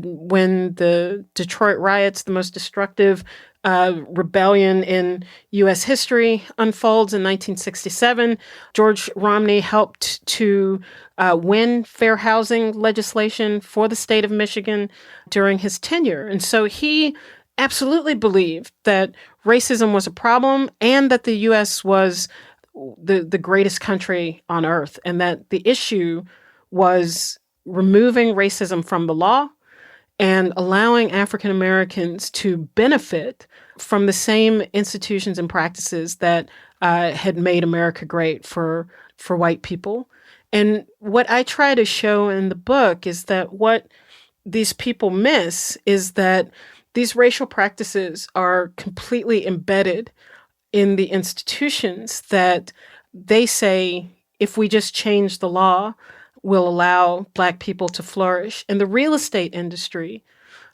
when the Detroit riots, the most destructive rebellion in U.S. history, unfolds in 1967. George Romney helped to win fair housing legislation for the state of Michigan during his tenure. And so he absolutely believed that racism was a problem and that the U.S. was the greatest country on earth, and that the issue was removing racism from the law and allowing African Americans to benefit from the same institutions and practices that had made America great for white people. And what I try to show in the book is that what these people miss is that these racial practices are completely embedded in the institutions that they say, if we just change the law, will allow Black people to flourish. And the real estate industry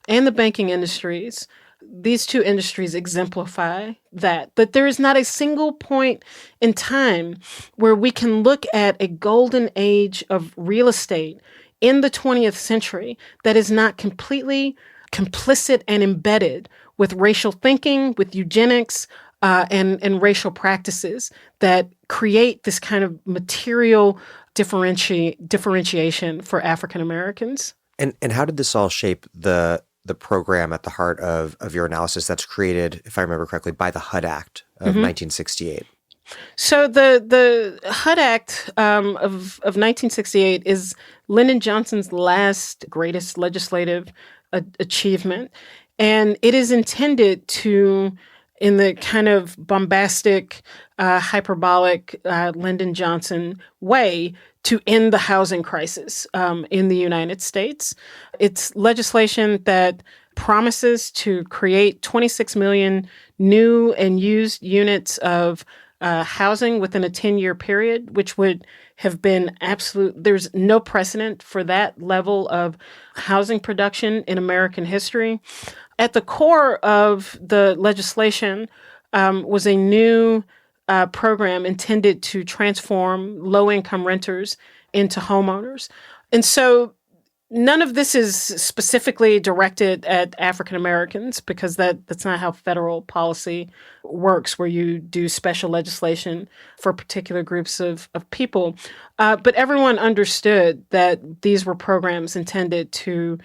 and the banking industries, these two industries exemplify that. But there is not a single point in time where we can look at a golden age of real estate in the 20th century that is not completely complicit and embedded with racial thinking, with eugenics, and racial practices that create this kind of material differentiation for African Americans. And how did this all shape the the program at the heart of your analysis that's created, if I remember correctly, by the HUD Act of 1968. So the HUD Act of 1968 is Lyndon Johnson's last greatest legislative achievement. And it is intended to, in the kind of bombastic, hyperbolic Lyndon Johnson way, to end the housing crisis in the United States. It's legislation that promises to create 26 million new and used units of housing within a 10-year period, which would have been there's no precedent for that level of housing production in American history. At the core of the legislation was a new program intended to transform low-income renters into homeowners. And so none of this is specifically directed at African Americans because that's not how federal policy works, where you do special legislation for particular groups of people. But everyone understood that these were programs intended to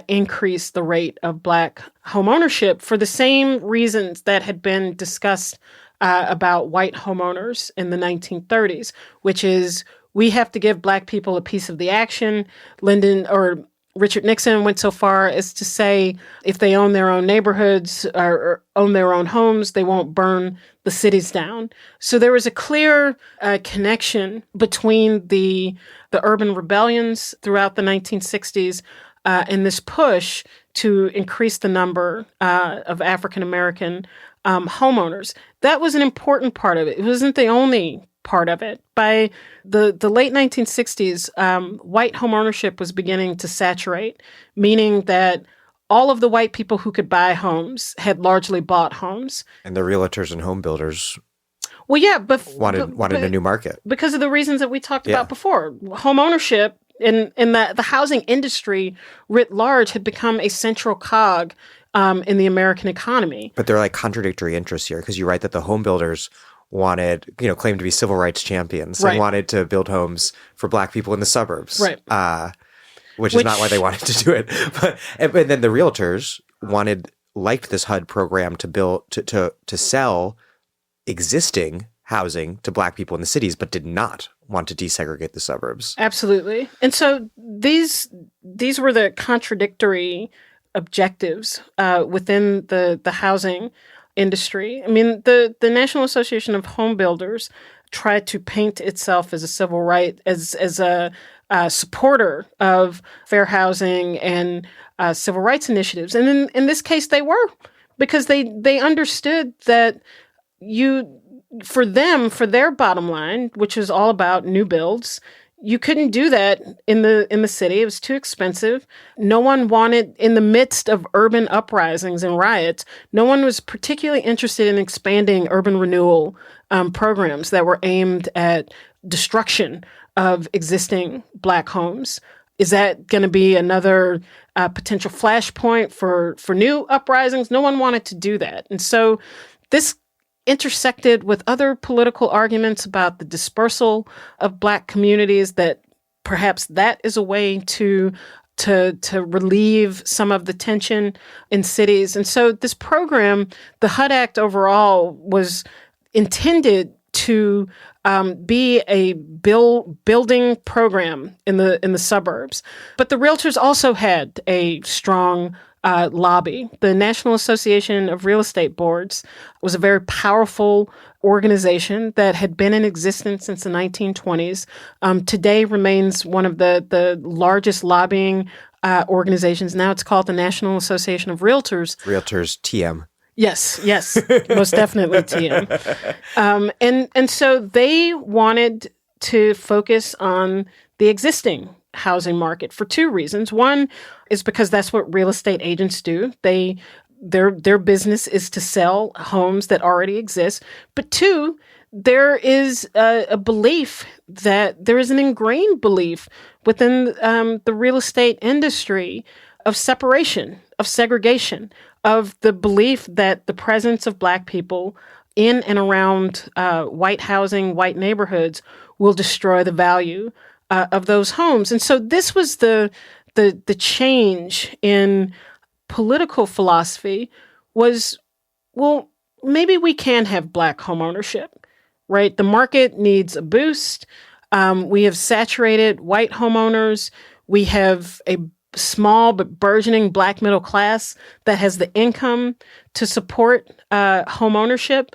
increase the rate of Black homeownership for the same reasons that had been discussed about white homeowners in the 1930s, which is we have to give Black people a piece of the action. Richard Nixon went so far as to say if they own their own neighborhoods or own their own homes, they won't burn the cities down. So there was a clear connection between the urban rebellions throughout the 1960s and this push to increase the number of African American homeowners. That was an important part of it. It wasn't the only part of it. By the late 1960s, white homeownership was beginning to saturate, meaning that all of the white people who could buy homes had largely bought homes. And the realtors and home builders wanted a new market. Because of the reasons that we talked about before. Homeownership in the housing industry writ large had become a central cog in the American economy. But they're like contradictory interests here, because you write that the home builders claimed to be civil rights champions and wanted to build homes for Black people in the suburbs, which is not why they wanted to do it. But then the realtors liked this HUD program to build to sell existing housing to Black people in the cities, but did not want to desegregate the suburbs. Absolutely. And so these were the contradictory objectives within the housing industry. I mean, the National Association of Home Builders tried to paint itself as a civil right, as a supporter of fair housing and civil rights initiatives. And in this case, they were, because they understood that for their bottom line, which is all about new builds, you couldn't do that in the city. It was too expensive. No one wanted, in the midst of urban uprisings and riots, no one was particularly interested in expanding urban renewal programs that were aimed at destruction of existing Black homes. Is that going to be another potential flashpoint for new uprisings? No one wanted to do that. And so this intersected with other political arguments about the dispersal of Black communities, that perhaps that is a way to relieve some of the tension in cities. And so this program, the HUD Act overall, was intended to be a building program in the suburbs. But the realtors also had a strong lobby. The National Association of Real Estate Boards was a very powerful organization that had been in existence since the 1920s. Today remains one of the largest lobbying organizations. Now it's called the National Association of Realtors. Realtors, TM. Yes, most definitely TM. And so they wanted to focus on the existing housing market for two reasons. One is because that's what real estate agents do. Their business is to sell homes that already exist. But two, there is a belief that there is an ingrained belief within the real estate industry of separation, of segregation, of the belief that the presence of Black people in and around white housing, white neighborhoods will destroy the value of those homes. And so this was the change in political philosophy was, well, maybe we can have Black homeownership, right? The market needs a boost. We have saturated white homeowners. We have a small but burgeoning Black middle class that has the income to support home ownership.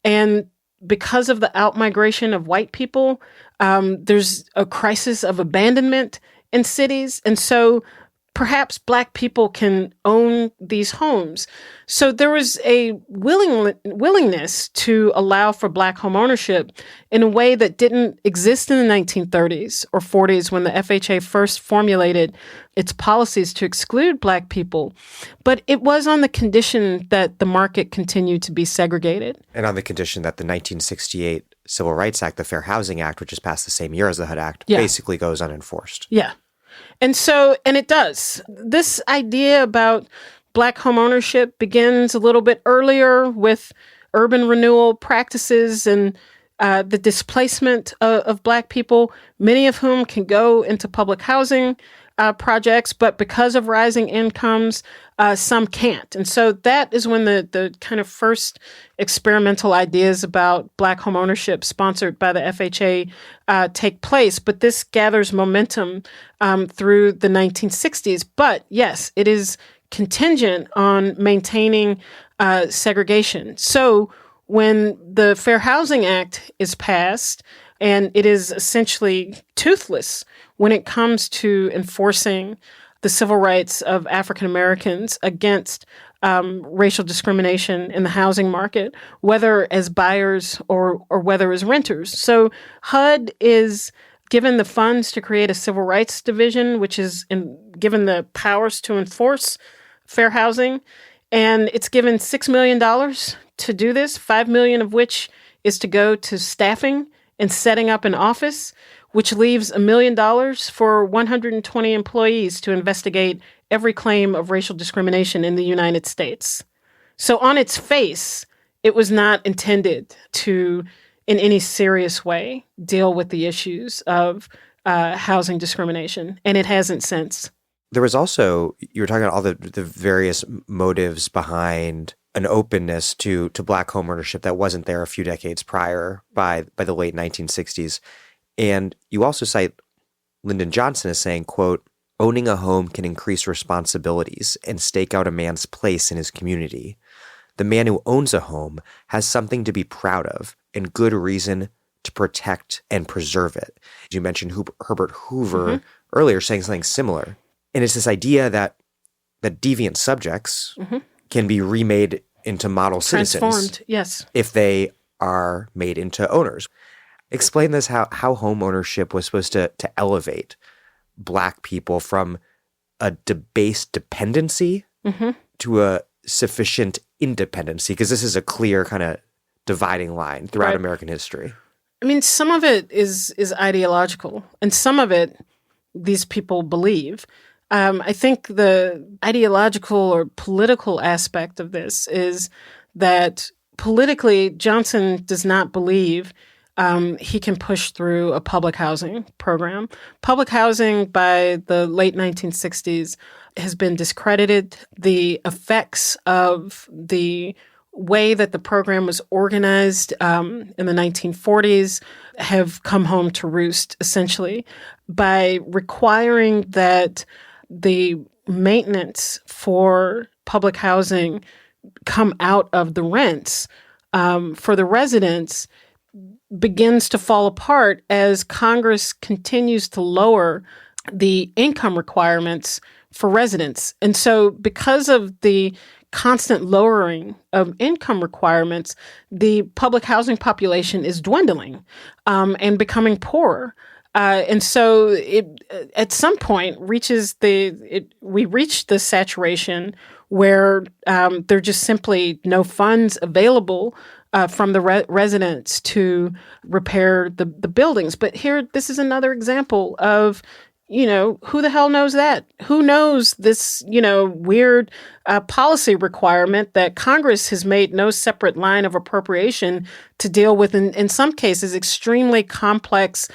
And because of the outmigration of white people, there's a crisis of abandonment in cities. And so perhaps Black people can own these homes. So there was a willingness to allow for Black home ownership in a way that didn't exist in the 1930s or 40s when the FHA first formulated its policies to exclude Black people. But it was on the condition that the market continued to be segregated. And on the condition that the 1968 Civil Rights Act, the Fair Housing Act, which is passed the same year as the HUD Act, basically goes unenforced. Yeah. And it does. This idea about Black home ownership begins a little bit earlier with urban renewal practices and the displacement of Black people, many of whom can go into public housing projects, but because of rising incomes, some can't. And so that is when the kind of first experimental ideas about Black home ownership sponsored by the FHA take place. But this gathers momentum through the 1960s. But yes, it is contingent on maintaining segregation. So when the Fair Housing Act is passed, and it is essentially toothless when it comes to enforcing the civil rights of African Americans against racial discrimination in the housing market, whether as buyers or whether as renters. So HUD is given the funds to create a civil rights division, which is given the powers to enforce fair housing. And it's given $6 million to do this, $5 million of which is to go to staffing and setting up an office, which leaves $1 million for 120 employees to investigate every claim of racial discrimination in the United States. So on its face, it was not intended to, in any serious way, deal with the issues of housing discrimination, and it hasn't since. There was also, you were talking about all the various motives behind an openness to Black homeownership that wasn't there a few decades prior by the late 1960s. And you also cite Lyndon Johnson as saying, quote, "Owning a home can increase responsibilities and stake out a man's place in his community. The man who owns a home has something to be proud of and good reason to protect and preserve it." You mentioned Herbert Hoover earlier saying something similar. And it's this idea that deviant subjects can be remade into model citizens. Transformed, yes. If they are made into owners. Explain this, how home ownership was supposed to elevate Black people from a debased dependency to a sufficient independency, because this is a clear kind of dividing line throughout American history. I mean, some of it is ideological, and some of it these people believe. I think the ideological or political aspect of this is that politically, Johnson does not believe he can push through a public housing program. Public housing by the late 1960s has been discredited. The effects of the way that the program was organized in the 1940s have come home to roost, essentially, by requiring that the maintenance for public housing come out of the rents for the residents begins to fall apart as Congress continues to lower the income requirements for residents. And so because of the constant lowering of income requirements, the public housing population is dwindling and becoming poorer. And so it at some point we reach the saturation where there are just simply no funds available from the residents to repair the buildings. But here, this is another example of, who the hell knows that? Who knows this, weird policy requirement that Congress has made no separate line of appropriation to deal with, in some cases, extremely complex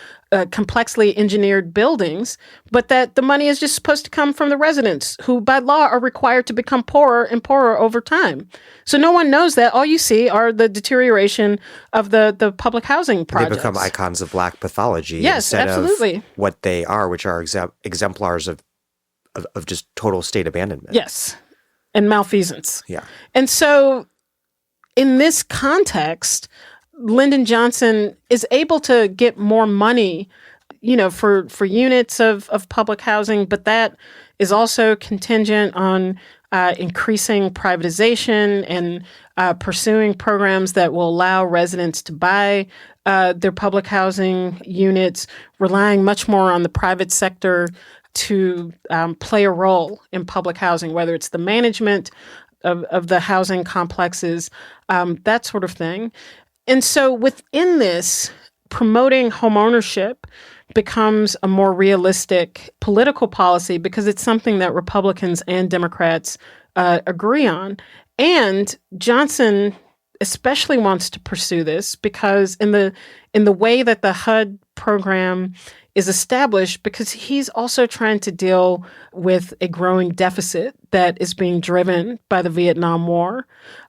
complexly engineered buildings, but that the money is just supposed to come from the residents who by law are required to become poorer and poorer over time. So no one knows that. All you see are the deterioration of the public housing projects. They become icons of Black pathology instead absolutely. Of what they are, which are exemplars of just total state abandonment. Yes, and malfeasance. Yeah. And so in this context, Lyndon Johnson is able to get more money, for units of public housing, but that is also contingent on increasing privatization and pursuing programs that will allow residents to buy their public housing units, relying much more on the private sector to play a role in public housing, whether it's the management of the housing complexes, that sort of thing. And so within this, promoting homeownership becomes a more realistic political policy because it's something that Republicans and Democrats agree on. And Johnson especially wants to pursue this because in the way that the HUD program is established, because he's also trying to deal with a growing deficit that is being driven by the Vietnam War.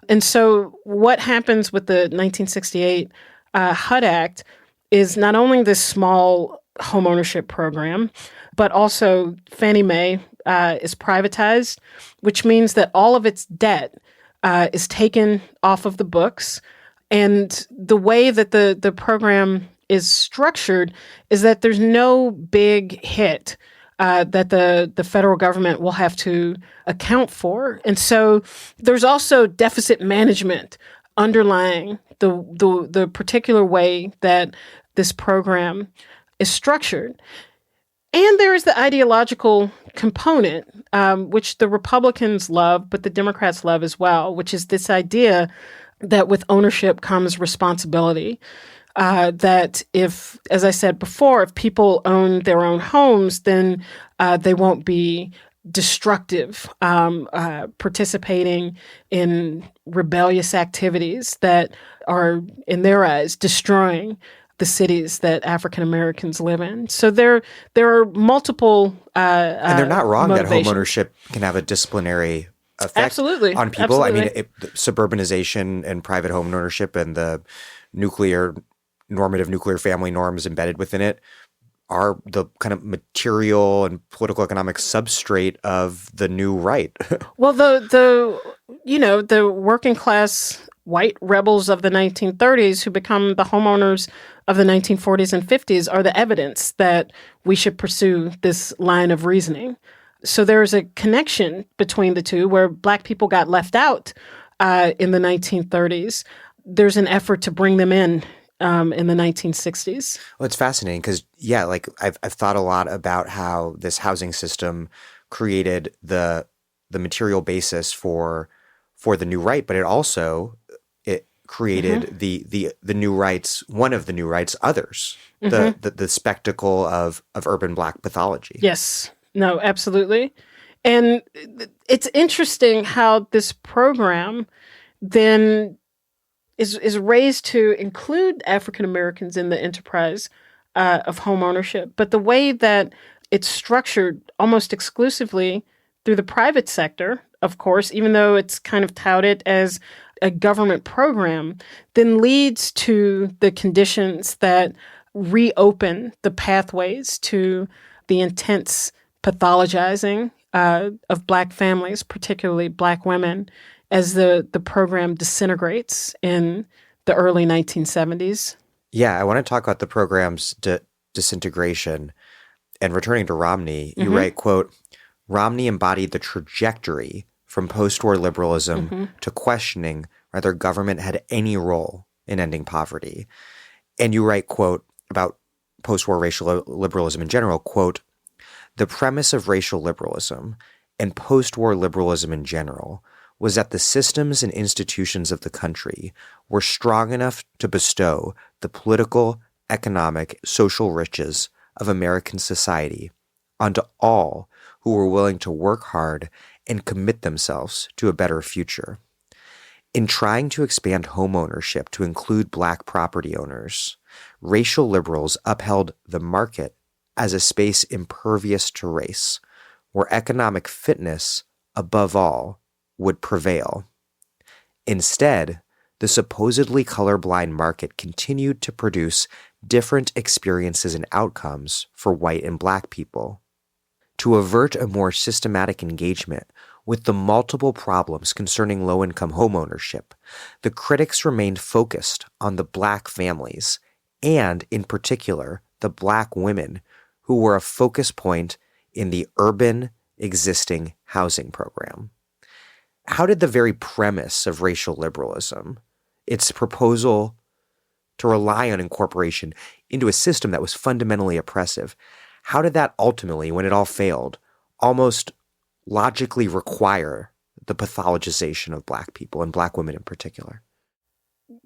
And so what happens with the 1968 HUD Act is not only this small homeownership program, but also Fannie Mae is privatized, which means that all of its debt is taken off of the books. And the way that the program is structured is that there's no big hit that the federal government will have to account for. And so there's also deficit management underlying the particular way that this program is structured. And there is the ideological component, which the Republicans love, but the Democrats love as well, which is this idea that with ownership comes responsibility. That if, as I said before, if people own their own homes, then they won't be destructive, participating in rebellious activities that are, in their eyes, destroying the cities that African Americans live in. So there are multiple and they're not wrong that homeownership can have a disciplinary effect Absolutely. on people. Absolutely. I mean, suburbanization and private home ownership and the normative nuclear family norms embedded within it are the kind of material and political economic substrate of the new right. Well, the working class white rebels of the 1930s who become the homeowners of the 1940s and 50s are the evidence that we should pursue this line of reasoning. So there's a connection between the two where Black people got left out in the 1930s. There's an effort to bring them in the 1960s. Well, it's fascinating because, I've thought a lot about how this housing system created the material basis for the new right, but it created the new rights, one of the new rights, others, the spectacle of urban Black pathology. Yes, no, absolutely. And it's interesting how this program then is raised to include African Americans in the enterprise of home ownership. But the way that it's structured almost exclusively through the private sector, of course, even though it's kind of touted as a government program, then leads to the conditions that reopen the pathways to the intense pathologizing of Black families, particularly Black women, as the program disintegrates in the early 1970s. Yeah, I want to talk about the program's disintegration. And returning to Romney, you write, quote, Romney embodied the trajectory from post-war liberalism to questioning whether government had any role in ending poverty. And you write, quote, about post-war racial liberalism in general, quote, the premise of racial liberalism and post-war liberalism in general was that the systems and institutions of the country were strong enough to bestow the political, economic, social riches of American society onto all who were willing to work hard and commit themselves to a better future. In trying to expand home ownership to include Black property owners, racial liberals upheld the market as a space impervious to race, where economic fitness, above all, would prevail. Instead, the supposedly colorblind market continued to produce different experiences and outcomes for white and black people. To avert a more systematic engagement with the multiple problems concerning low-income homeownership, the critics remained focused on the black families and, in particular, the black women who were a focus point in the urban existing housing program. How did the very premise of racial liberalism, its proposal to rely on incorporation into a system that was fundamentally oppressive, how did that ultimately, when it all failed, almost logically require the pathologization of black people and black women in particular?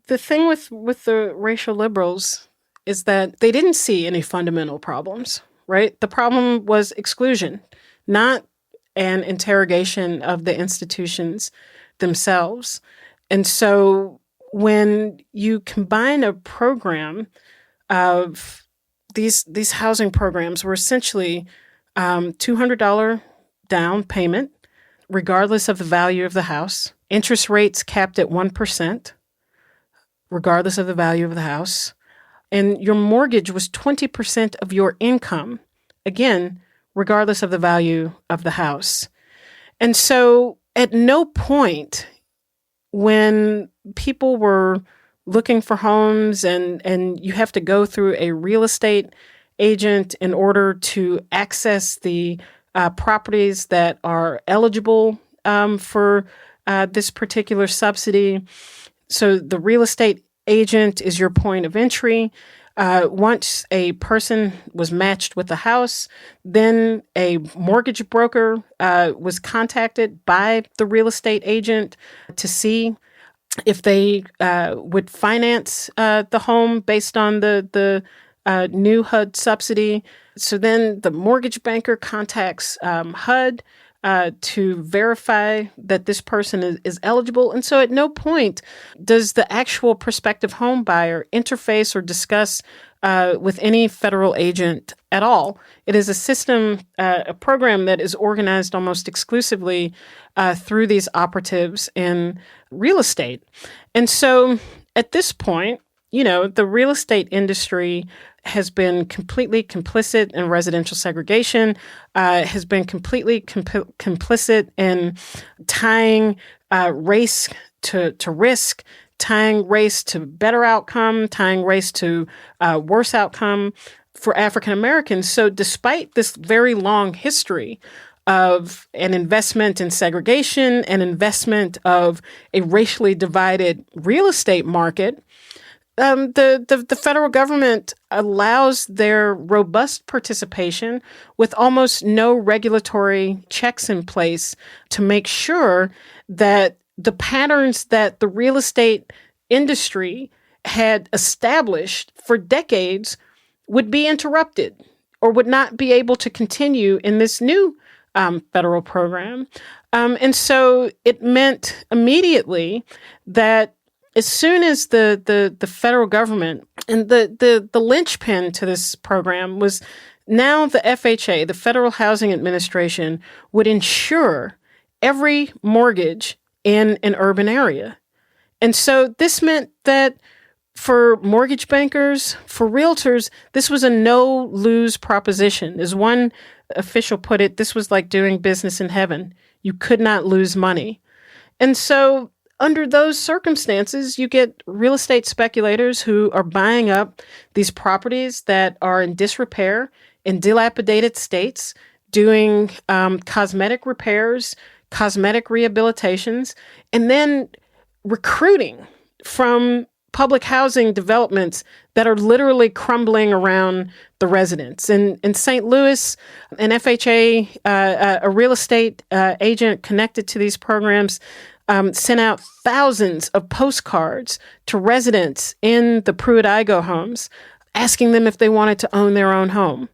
The thing with the racial liberals is that they didn't see any fundamental problems, right? The problem was exclusion, not an interrogation of the institutions themselves. And so when you combine a program of these housing programs were essentially $200 down payment, regardless of the value of the house, interest rates capped at 1%, regardless of the value of the house, and your mortgage was 20% of your income, again, regardless of the value of the house. And so at no point when people were looking for homes and you have to go through a real estate agent in order to access the properties that are eligible for this particular subsidy. So the real estate agent is your point of entry. Once a person was matched with the house, then a mortgage broker was contacted by the real estate agent to see if they would finance the home based on the new HUD subsidy. So then the mortgage banker contacts HUD to verify that this person is eligible. And so at no point does the actual prospective home buyer interface or discuss with any federal agent at all. It is a system, a program that is organized almost exclusively through these operatives in real estate. And so at this point, the real estate industry has been completely complicit in residential segregation, has been completely complicit in tying race to risk, tying race to better outcome, tying race to worse outcome for African Americans. So despite this very long history of an investment in segregation, an investment of a racially divided real estate market, the federal government allows their robust participation with almost no regulatory checks in place to make sure that the patterns that the real estate industry had established for decades would be interrupted or would not be able to continue in this new federal program. And so it meant immediately that as soon as the federal government and the linchpin to this program was now the FHA, the Federal Housing Administration, would insure every mortgage in an urban area. And so this meant that for mortgage bankers, for realtors, this was a no-lose proposition. As one official put it, this was like doing business in heaven. You could not lose money. And so under those circumstances, you get real estate speculators who are buying up these properties that are in disrepair, in dilapidated states, doing cosmetic repairs, cosmetic rehabilitations, and then recruiting from public housing developments that are literally crumbling around the residents. In St. Louis, an FHA, a real estate agent connected to these programs, sent out thousands of postcards to residents in the Pruitt-Igoe homes, asking them if they wanted to own their own home.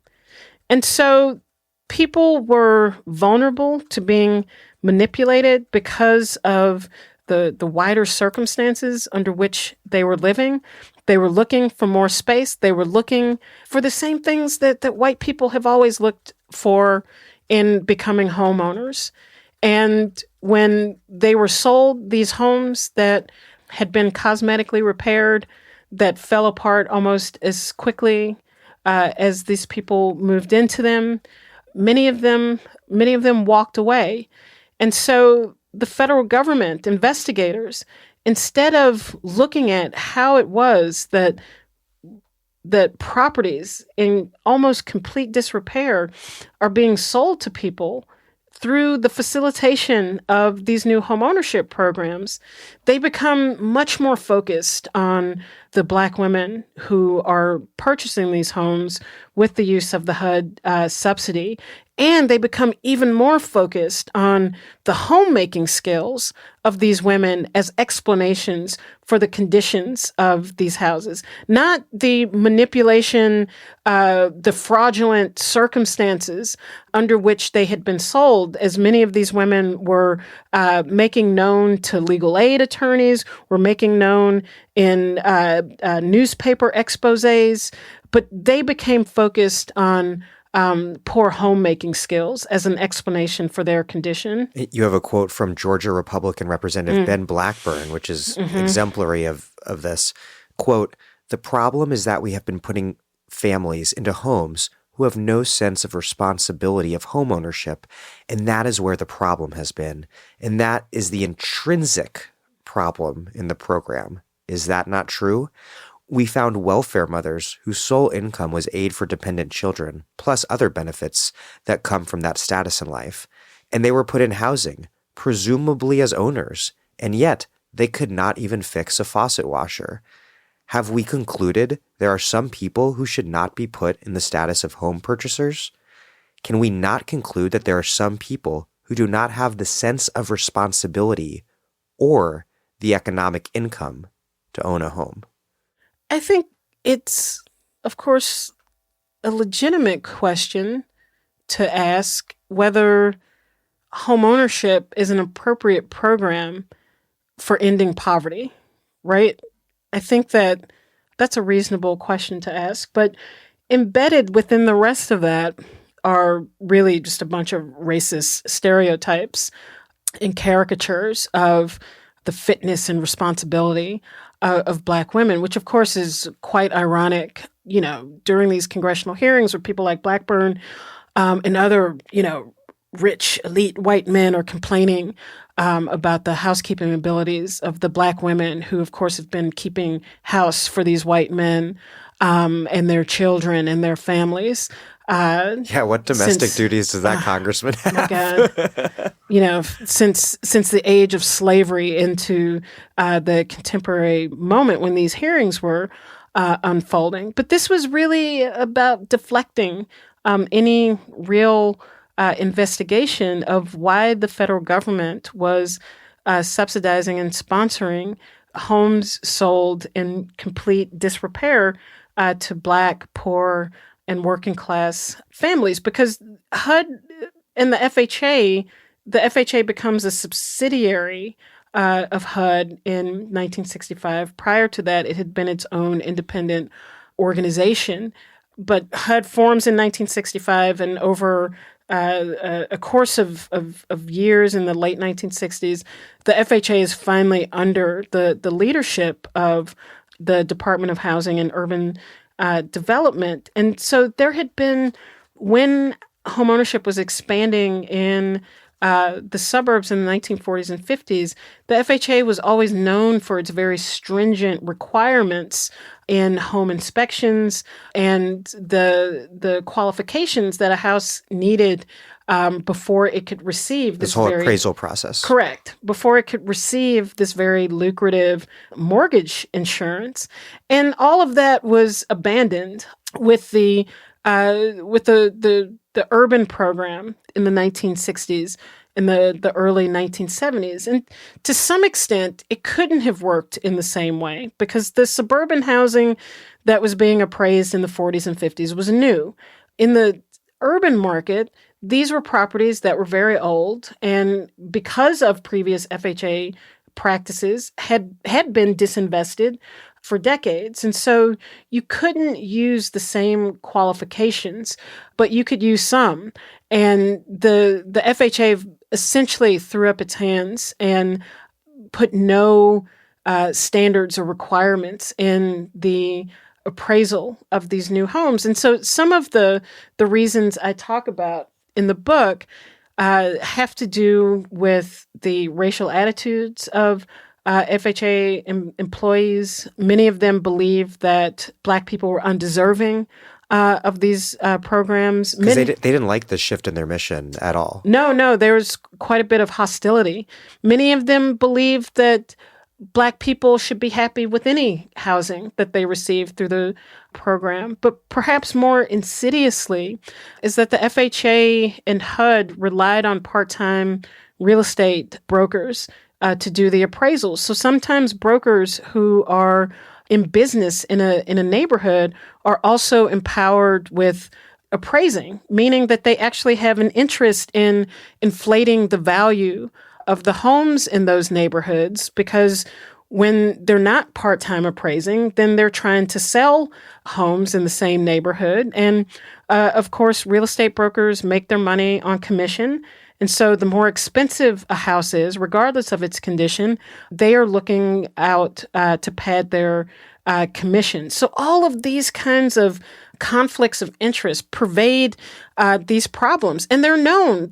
And so people were vulnerable to being manipulated because of the wider circumstances under which they were living. They were looking for more space. They were looking for the same things that white people have always looked for in becoming homeowners. And when they were sold these homes that had been cosmetically repaired, that fell apart almost as quickly as these people moved into them, many of them walked away. And so the federal government, investigators, instead of looking at how it was that properties in almost complete disrepair are being sold to people through the facilitation of these new homeownership programs, they become much more focused on the Black women who are purchasing these homes with the use of the HUD subsidy. And they become even more focused on the homemaking skills of these women as explanations for the conditions of these houses, not the manipulation, the fraudulent circumstances under which they had been sold, as many of these women were making known to legal aid attorneys, were making known in newspaper exposés, but they became focused on poor homemaking skills as an explanation for their condition. You have a quote from Georgia Republican Representative Ben Blackburn, which is exemplary of this. Quote, "The problem is that we have been putting families into homes who have no sense of responsibility of homeownership, and that is where the problem has been. And that is the intrinsic problem in the program. Is that not true? We found welfare mothers whose sole income was aid for dependent children, plus other benefits that come from that status in life. And they were put in housing, presumably as owners, and yet they could not even fix a faucet washer. Have we concluded there are some people who should not be put in the status of home purchasers? Can we not conclude that there are some people who do not have the sense of responsibility or the economic income to own a home?" I think it's, of course, a legitimate question to ask whether homeownership is an appropriate program for ending poverty, right? I think that that's a reasonable question to ask, but embedded within the rest of that are really just a bunch of racist stereotypes and caricatures of the fitness and responsibility of Black women, which of course is quite ironic, during these congressional hearings where people like Blackburn and other, rich, elite white men are complaining about the housekeeping abilities of the Black women who, of course, have been keeping house for these white men and their children and their families. What domestic duties does that congressman have? My God. Since the age of slavery into the contemporary moment when these hearings were unfolding. But this was really about deflecting any real investigation of why the federal government was subsidizing and sponsoring homes sold in complete disrepair to Black, poor, and working class families, because HUD and the FHA becomes a subsidiary of HUD in 1965. Prior to that, it had been its own independent organization. But HUD forms in 1965, and over a course of years in the late 1960s, the FHA is finally under the leadership of the Department of Housing and Urban Development. And so there had been, when homeownership was expanding in the suburbs in the 1940s and 50s, the FHA was always known for its very stringent requirements in home inspections and the qualifications that a house needed before it could receive this whole appraisal process. Correct. Before it could receive this very lucrative mortgage insurance. And all of that was abandoned with the urban program in the 1960s and the early 1970s. And to some extent, it couldn't have worked in the same way because the suburban housing that was being appraised in the 40s and 50s was new. In the urban market, these were properties that were very old, and because of previous FHA practices, had been disinvested for decades. And so you couldn't use the same qualifications, but you could use some. And the FHA essentially threw up its hands and put no standards or requirements in the appraisal of these new homes. And so some of the reasons I talk about in the book have to do with the racial attitudes of FHA employees. Many of them believe that Black people were undeserving of these programs. Because they didn't like the shift in their mission at all. No, there was quite a bit of hostility. Many of them believed that Black people should be happy with any housing that they receive through the program. But perhaps more insidiously is that the FHA and HUD relied on part-time real estate brokers to do the appraisals. So sometimes brokers who are in business in a neighborhood are also empowered with appraising, meaning that they actually have an interest in inflating the value of the homes in those neighborhoods, because when they're not part-time appraising, then they're trying to sell homes in the same neighborhood. And of course, real estate brokers make their money on commission. And so the more expensive a house is, regardless of its condition, they are looking out to pad their commission. So all of these kinds of conflicts of interest pervade these problems, and they're known.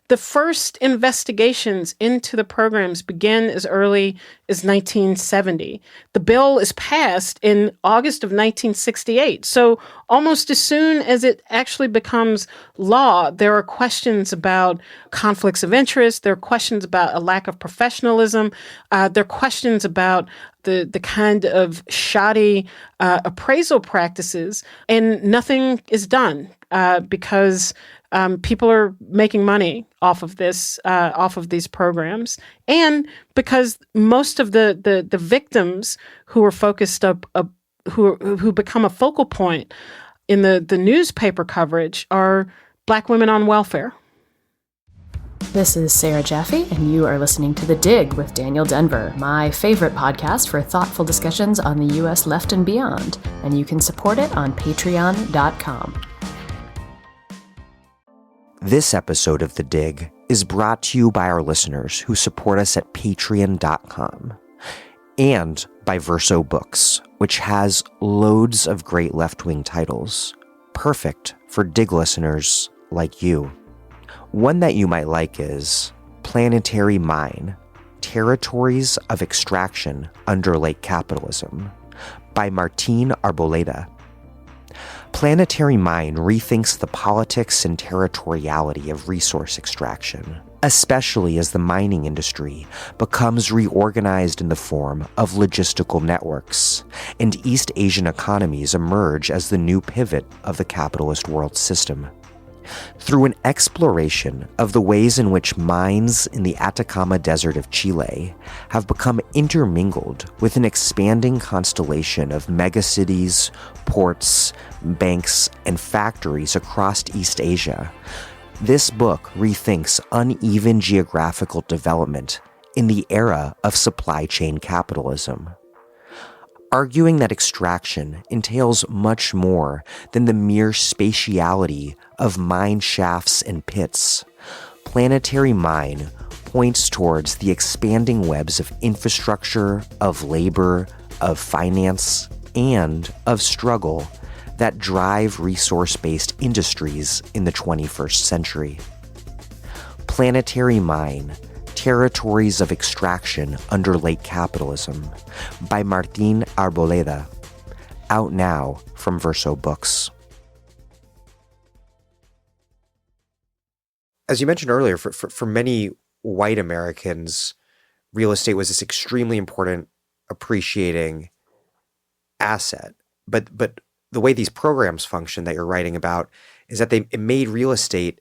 The first investigations into the programs began as early as 1970. The bill is passed in August of 1968. So almost as soon as it actually becomes law, there are questions about conflicts of interest. There are questions about a lack of professionalism. There are questions about the kind of shoddy appraisal practices, and nothing is done because people are making money off of this, off of these programs, and because most of the victims who are focused who become a focal point in the newspaper coverage are Black women on welfare. This is Sarah Jaffe, and you are listening to The Dig with Daniel Denver, my favorite podcast for thoughtful discussions on the U.S. left and beyond, and you can support it on patreon.com. This episode of The Dig is brought to you by our listeners who support us at patreon.com, and by Verso Books, which has loads of great left-wing titles, perfect for Dig listeners like you. One that you might like is Planetary Mine, Territories of Extraction Under Late Capitalism by Martín Arboleda. Planetary Mine rethinks the politics and territoriality of resource extraction, especially as the mining industry becomes reorganized in the form of logistical networks, and East Asian economies emerge as the new pivot of the capitalist world system. Through an exploration of the ways in which mines in the Atacama Desert of Chile have become intermingled with an expanding constellation of megacities, ports, banks, and factories across East Asia, this book rethinks uneven geographical development in the era of supply chain capitalism. Arguing that extraction entails much more than the mere spatiality of mine shafts and pits, Planetary Mine points towards the expanding webs of infrastructure, of labor, of finance, and of struggle that drive resource-based industries in the 21st century. Planetary Mine, Territories of Extraction Under Late Capitalism by Martín Arboleda, out now from Verso Books. As you mentioned earlier, for many white Americans, real estate was this extremely important, appreciating asset. But the way these programs function that you're writing about is that it made real estate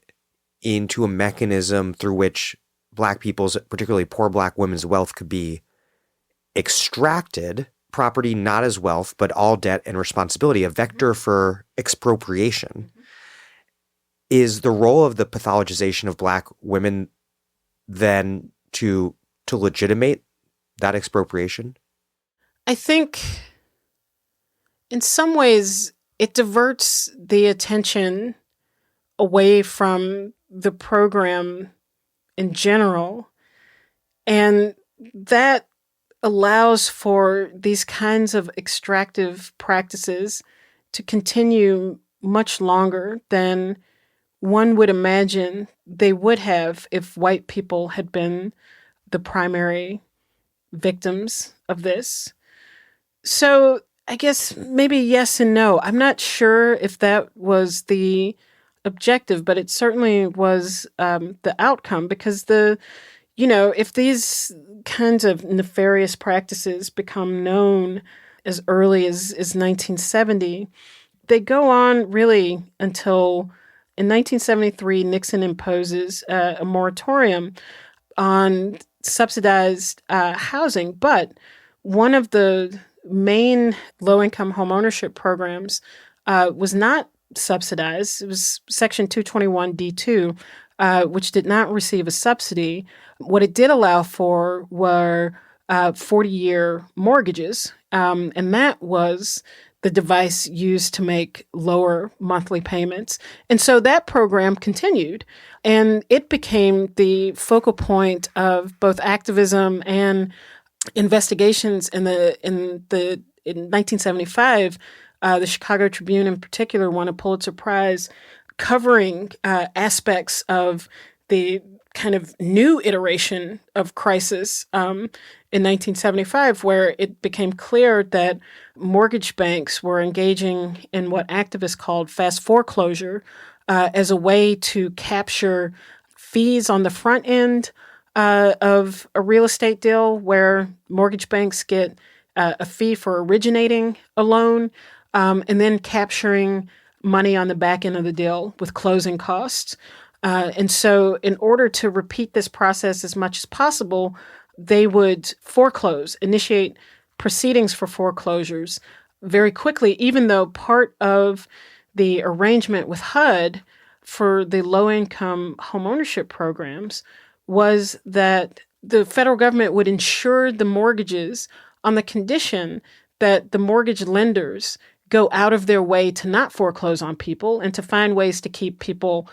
into a mechanism through which Black people's, particularly poor Black women's wealth could be extracted, property not as wealth, but all debt and responsibility, a vector for expropriation. Is the role of the pathologization of Black women then to legitimate that expropriation? I think in some ways, it diverts the attention away from the program in general. And that allows for these kinds of extractive practices to continue much longer than one would imagine they would have if white people had been the primary victims of this. So I guess maybe yes and no. I'm not sure if that was the objective, but it certainly was the outcome, because if these kinds of nefarious practices become known as early as 1970, they go on really until in 1973, Nixon imposes a moratorium on subsidized housing. But one of the main low-income homeownership programs was not subsidized. It was Section 221D2, which did not receive a subsidy. What it did allow for were 40-year mortgages, and that was the device used to make lower monthly payments. And so that program continued, and it became the focal point of both activism and investigations. In 1975, the Chicago Tribune in particular won a Pulitzer Prize covering aspects of the kind of new iteration of crisis in 1975, where it became clear that mortgage banks were engaging in what activists called fast foreclosure as a way to capture fees on the front end of a real estate deal, where mortgage banks get a fee for originating a loan and then capturing money on the back end of the deal with closing costs. And so in order to repeat this process as much as possible, they would initiate proceedings for foreclosures very quickly, even though part of the arrangement with HUD for the low-income homeownership programs was that the federal government would insure the mortgages on the condition that the mortgage lenders go out of their way to not foreclose on people and to find ways to keep people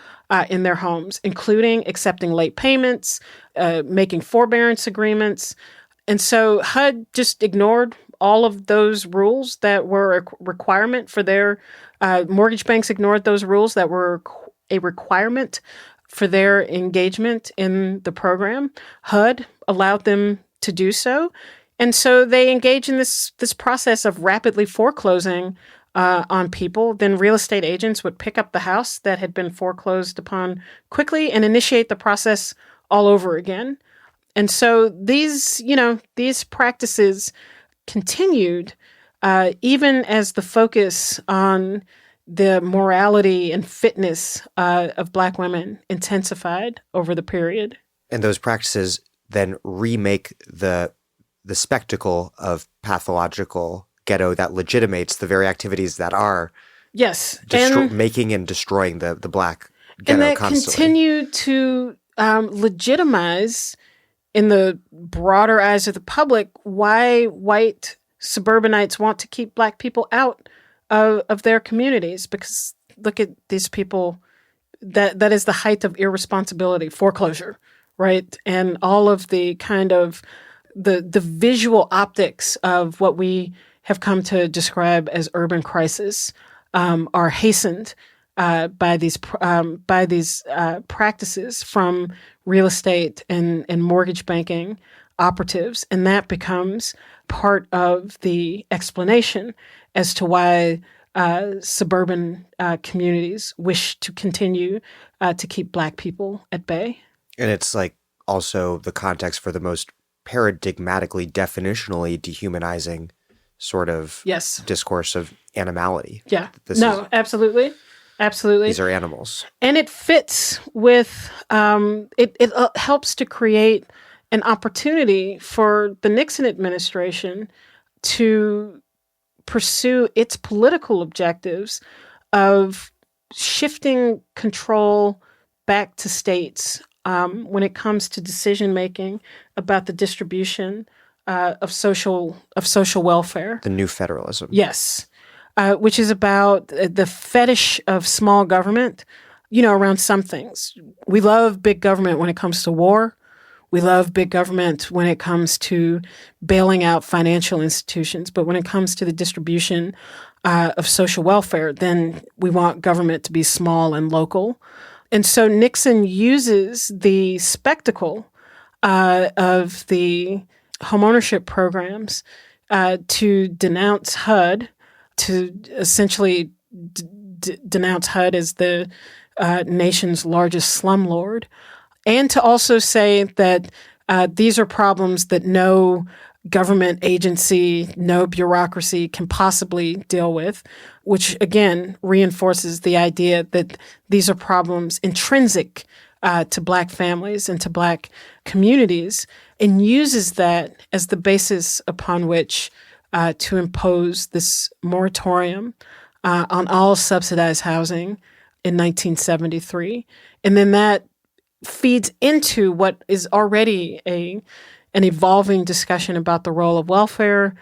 in their homes, including accepting late payments, making forbearance agreements. And so HUD just ignored all of those rules that were a requirement for their mortgage banks, ignored those rules that were a requirement for their engagement in the program. HUD allowed them to do so. And so they engage in this process of rapidly foreclosing on people. Then real estate agents would pick up the house that had been foreclosed upon quickly and initiate the process all over again. And so these practices continued even as the focus on the morality and fitness of Black women intensified over the period. And those practices then remake the spectacle of pathological ghetto that legitimates the very activities that are making and destroying the Black ghetto and that constantly. Continue to legitimize, in the broader eyes of the public, why white suburbanites want to keep Black people out of their communities. Because look at these people, that is the height of irresponsibility, foreclosure, right? And all of the kind of the visual optics of what we have come to describe as urban crisis are hastened by these practices from real estate and mortgage banking operatives, and that becomes part of the explanation as to why suburban communities wish to continue to keep Black people at bay. And it's like also the context for the most paradigmatically, definitionally dehumanizing sort of discourse of animality. Yeah. Absolutely. Absolutely. These are animals. And it fits with, it helps to create an opportunity for the Nixon administration to pursue its political objectives of shifting control back to states when it comes to decision-making about the distribution of social welfare. The new federalism. Yes. which is about the fetish of small government, around some things. We love big government when it comes to war. We love big government when it comes to bailing out financial institutions. But when it comes to the distribution of social welfare, then we want government to be small and local. And so Nixon uses the spectacle of the homeownership programs to denounce HUD, to essentially denounce HUD as the nation's largest slumlord, and to also say that these are problems that no government agency, no bureaucracy can possibly deal with, which again reinforces the idea that these are problems intrinsic to Black families and to Black communities, and uses that as the basis upon which to impose this moratorium on all subsidized housing in 1973. And then that feeds into what is already an evolving discussion about the role of welfare,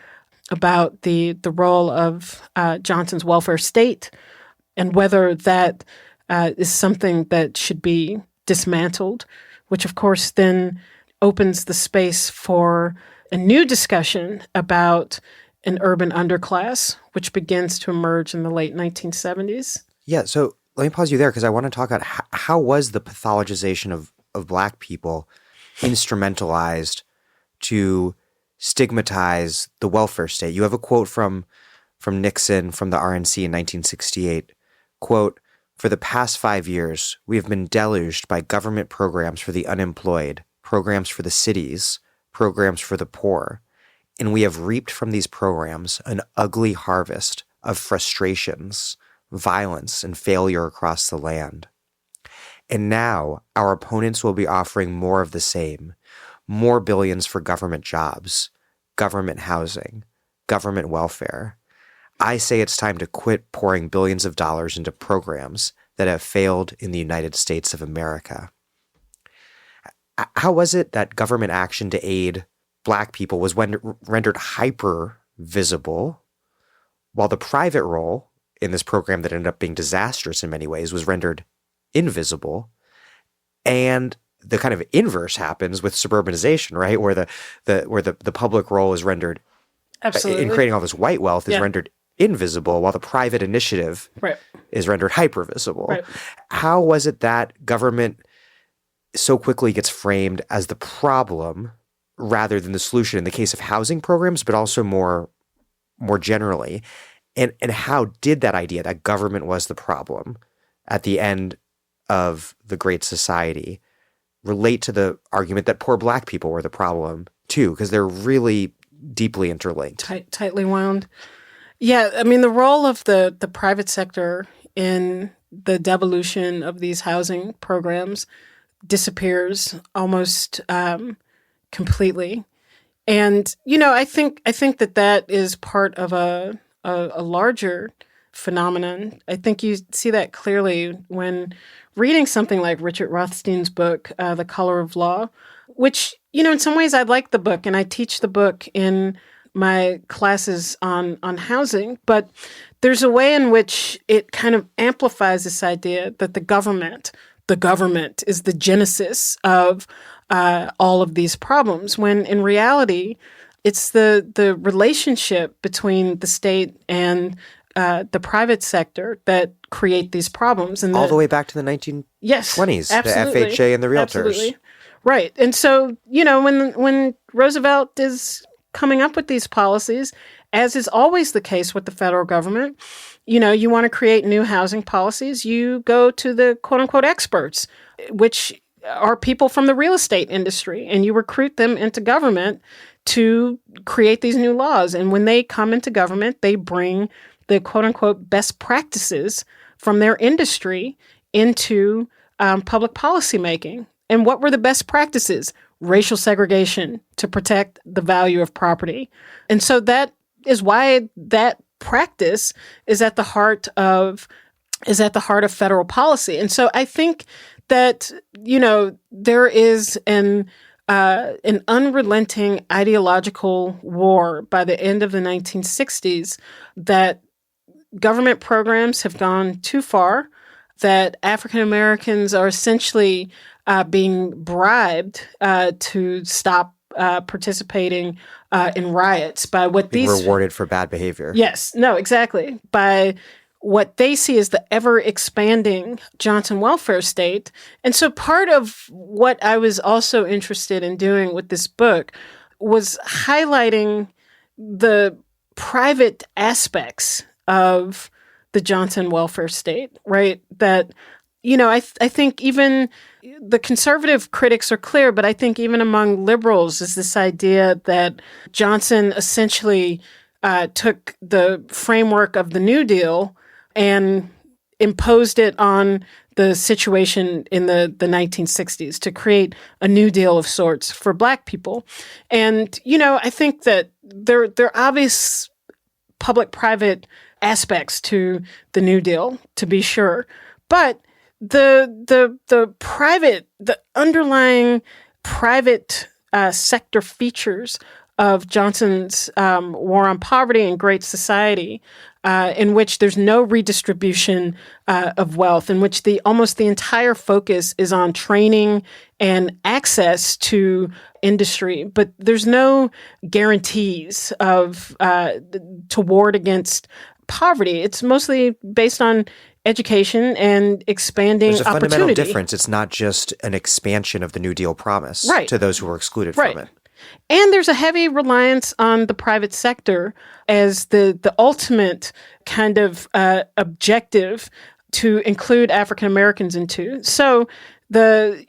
about the role of Johnson's welfare state, and whether that is something that should be dismantled, which of course then opens the space for a new discussion about an urban underclass, which begins to emerge in the late 1970s. Yeah, so let me pause you there because I want to talk about how was the pathologization of Black people instrumentalized to stigmatize the welfare state. You have a quote from Nixon from the RNC in 1968, quote, "For the past 5 years, we have been deluged by government programs for the unemployed, programs for the cities, programs for the poor, and we have reaped from these programs an ugly harvest of frustrations, violence, and failure across the land. And now our opponents will be offering more of the same, more billions for government jobs, government housing, government welfare. I say it's time to quit pouring billions of dollars into programs that have failed in the United States of America." How was it that government action to aid Black people was rendered hyper visible, while the private role in this program that ended up being disastrous in many ways was rendered invisible? And the kind of inverse happens with suburbanization, right? Where the public role is rendered Absolutely. in creating all this white wealth is rendered invisible, while the private initiative is rendered hyper visible. Right. How was it that government so quickly gets framed as the problem rather than the solution in the case of housing programs, but also more generally? And how did that idea that government was the problem at the end of the Great Society relate to the argument that poor Black people were the problem too? Because they're really deeply interlinked. Tightly wound. Yeah, I mean, the role of the private sector in the devolution of these housing programs disappears almost completely. And, I think that is part of a larger phenomenon. I think you see that clearly when reading something like Richard Rothstein's book, The Color of Law, which, in some ways I like the book and I teach the book in my classes on housing, but there's a way in which it kind of amplifies this idea that the government is the genesis of all of these problems, when in reality, it's the relationship between the state and the private sector that create these problems. And all the way back to the 1920s, the FHA and the realtors. Absolutely. Right. And so, when Roosevelt is coming up with these policies, as is always the case with the federal government, you want to create new housing policies, you go to the quote-unquote experts, which are people from the real estate industry, and you recruit them into government to create these new laws. And when they come into government, they bring the quote-unquote best practices from their industry into public policy making. And what were the best practices? Racial segregation to protect the value of property. And so that is why that practice is at the heart of federal policy. And so I think that, there is an unrelenting ideological war by the end of the 1960s that government programs have gone too far, that African Americans are essentially being bribed to stop participating in riots by what Being these rewarded for bad behavior. Yes, no, exactly. By what they see as the ever expanding Johnson welfare state. And so part of what I was also interested in doing with this book was highlighting the private aspects of the Johnson welfare state, right? That, I think even the conservative critics are clear, but I think even among liberals is this idea that Johnson essentially took the framework of the New Deal and imposed it on the situation in the 1960s to create a New Deal of sorts for Black people. And, I think that there are obvious public-private aspects to the New Deal, to be sure. But the underlying private sector features of Johnson's war on poverty and Great Society, in which there's no redistribution of wealth, in which almost the entire focus is on training and access to industry, but there's no guarantees of to ward against poverty. It's mostly based on education and expanding There's a opportunity. fundamental difference. It's not just an expansion of the New Deal promise to those who were excluded from it. And there's a heavy reliance on the private sector as the ultimate kind of objective to include African Americans into. So the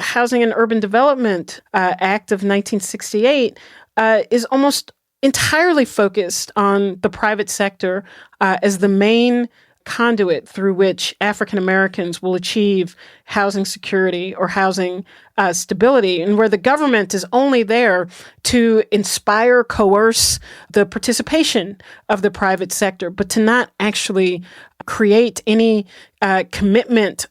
Housing and Urban Development Act of 1968 is almost entirely focused on the private sector as the main conduit through which African Americans will achieve housing security or housing stability, and where the government is only there to inspire, coerce the participation of the private sector, but to not actually create any commitment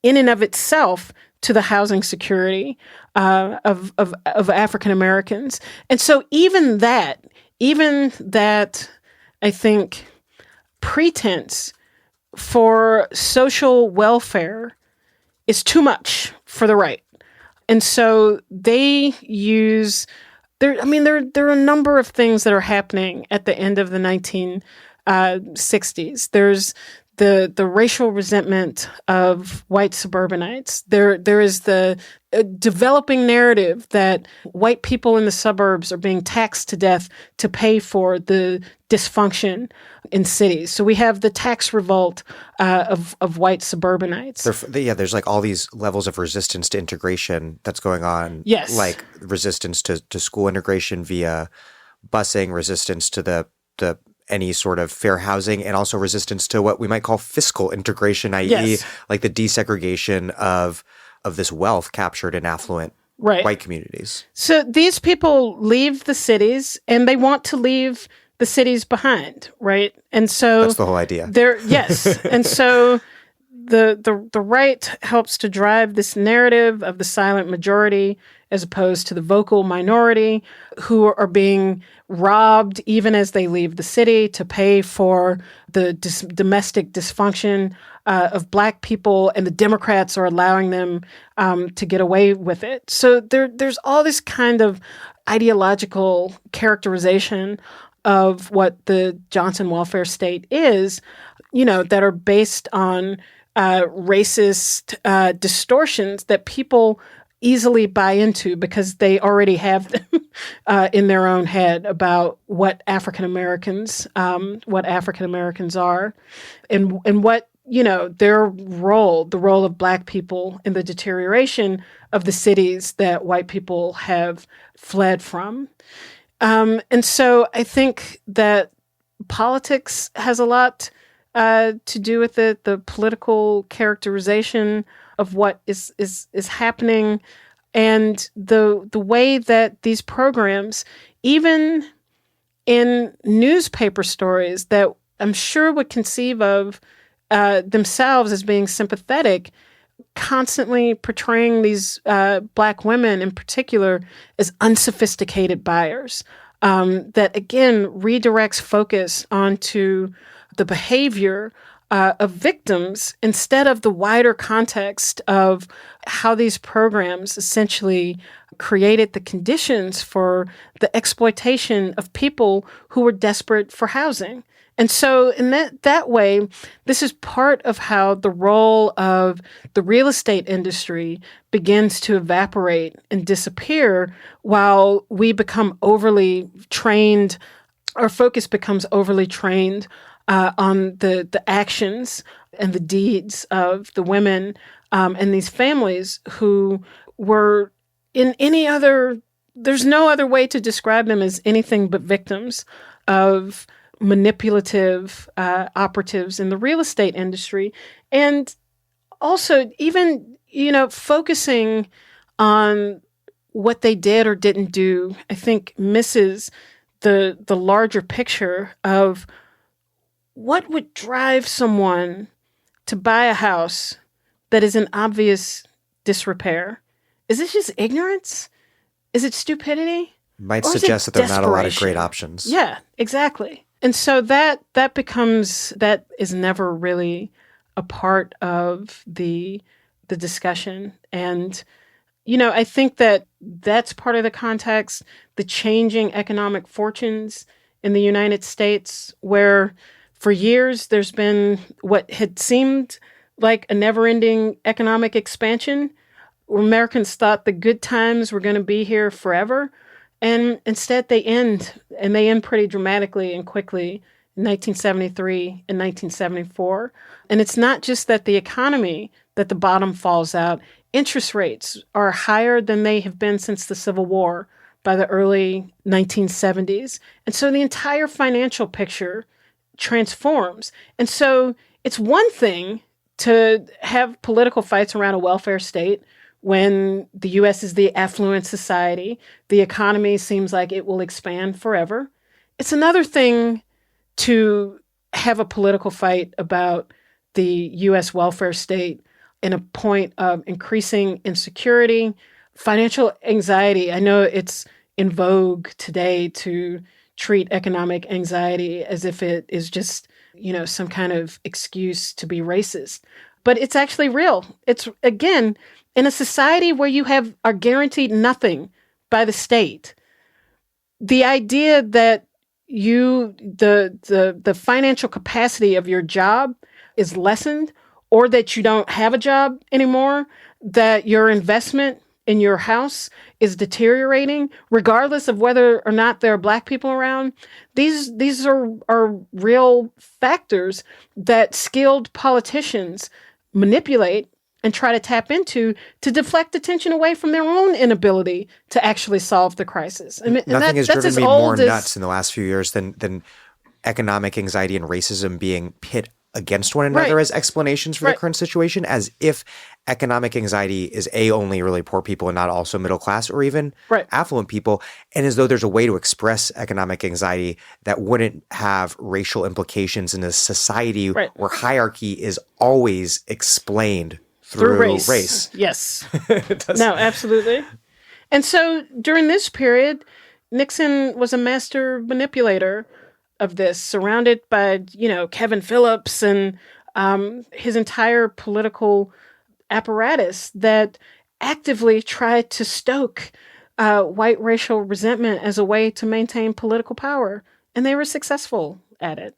in and of itself to the housing security of African Americans. And so even that, I think, pretense for social welfare is too much for the right. And so they use there are a number of things that are happening at the end of the 1960s. There's the racial resentment of white suburbanites. There is the developing narrative that white people in the suburbs are being taxed to death to pay for the dysfunction in cities. So we have the tax revolt of white suburbanites. There's like all these levels of resistance to integration that's going on. Yes. Like resistance to school integration via busing, resistance to the any sort of fair housing, and also resistance to what we might call fiscal integration, i.e. like the desegregation of this wealth captured in affluent white communities. So these people leave the cities and they want to leave the cities behind, right? And so that's the whole idea. And so the right helps to drive this narrative of the silent majority as opposed to the vocal minority who are being robbed even as they leave the city to pay for the domestic dysfunction of Black people, and the Democrats are allowing them to get away with it. So there's all this kind of ideological characterization of what the Johnson welfare state is, that are based on racist distortions that people easily buy into because they already have them in their own head about what African Americans are, and what their role, the role of Black people in the deterioration of the cities that white people have fled from. And so I think that politics has a lot to do with it, the political characterization of what is happening, and the way that these programs, even in newspaper stories that I'm sure would conceive of themselves as being sympathetic, constantly portraying these Black women in particular as unsophisticated buyers, that, again, redirects focus onto the behavior of victims instead of the wider context of how these programs essentially created the conditions for the exploitation of people who were desperate for housing. And so in that way, this is part of how the role of the real estate industry begins to evaporate and disappear while we become overly trained, our focus becomes overly trained on the actions and the deeds of the women and these families who were in any other, there's no other way to describe them as anything but victims of manipulative operatives in the real estate industry. And also even, focusing on what they did or didn't do, I think misses the larger picture of what would drive someone to buy a house that is in obvious disrepair. Is this just ignorance? Is it stupidity? Might Or is suggest it that there are not a lot of desperation? great options. Yeah, exactly. And so that is never really a part of the discussion. And, I think that that's part of the context, the changing economic fortunes in the United States, where for years there's been what had seemed like a never-ending economic expansion. Americans thought the good times were going to be here forever. And instead they end, and they end pretty dramatically and quickly in 1973 and 1974. And it's not just that the economy, that the bottom falls out. Interest rates are higher than they have been since the Civil War by the early 1970s. And so the entire financial picture transforms. And so it's one thing to have political fights around a welfare state when the U.S. is the affluent society, the economy seems like it will expand forever. It's another thing to have a political fight about the U.S. welfare state in a point of increasing insecurity, financial anxiety. I know it's in vogue today to treat economic anxiety as if it is just, some kind of excuse to be racist. But it's actually real. It's, again, in a society where you are guaranteed nothing by the state, the idea that the financial capacity of your job is lessened, or that you don't have a job anymore, that your investment in your house is deteriorating, regardless of whether or not there are Black people around. These are real factors that skilled politicians manipulate and try to tap into to deflect attention away from their own inability to actually solve the crisis. I mean, Nothing has that's driven as me old more as, nuts in the last few years than economic anxiety and racism being pit against one another Right. as explanations for the Right. current situation, as if economic anxiety is only really poor people and not also middle class or even Right. affluent people, and as though there's a way to express economic anxiety that wouldn't have racial implications in a society Right. where hierarchy is always explained through race. Yes. It does- No, absolutely. And so during this period, Nixon was a master manipulator of this, surrounded by, Kevin Phillips and his entire political apparatus that actively tried to stoke white racial resentment as a way to maintain political power. And they were successful at it.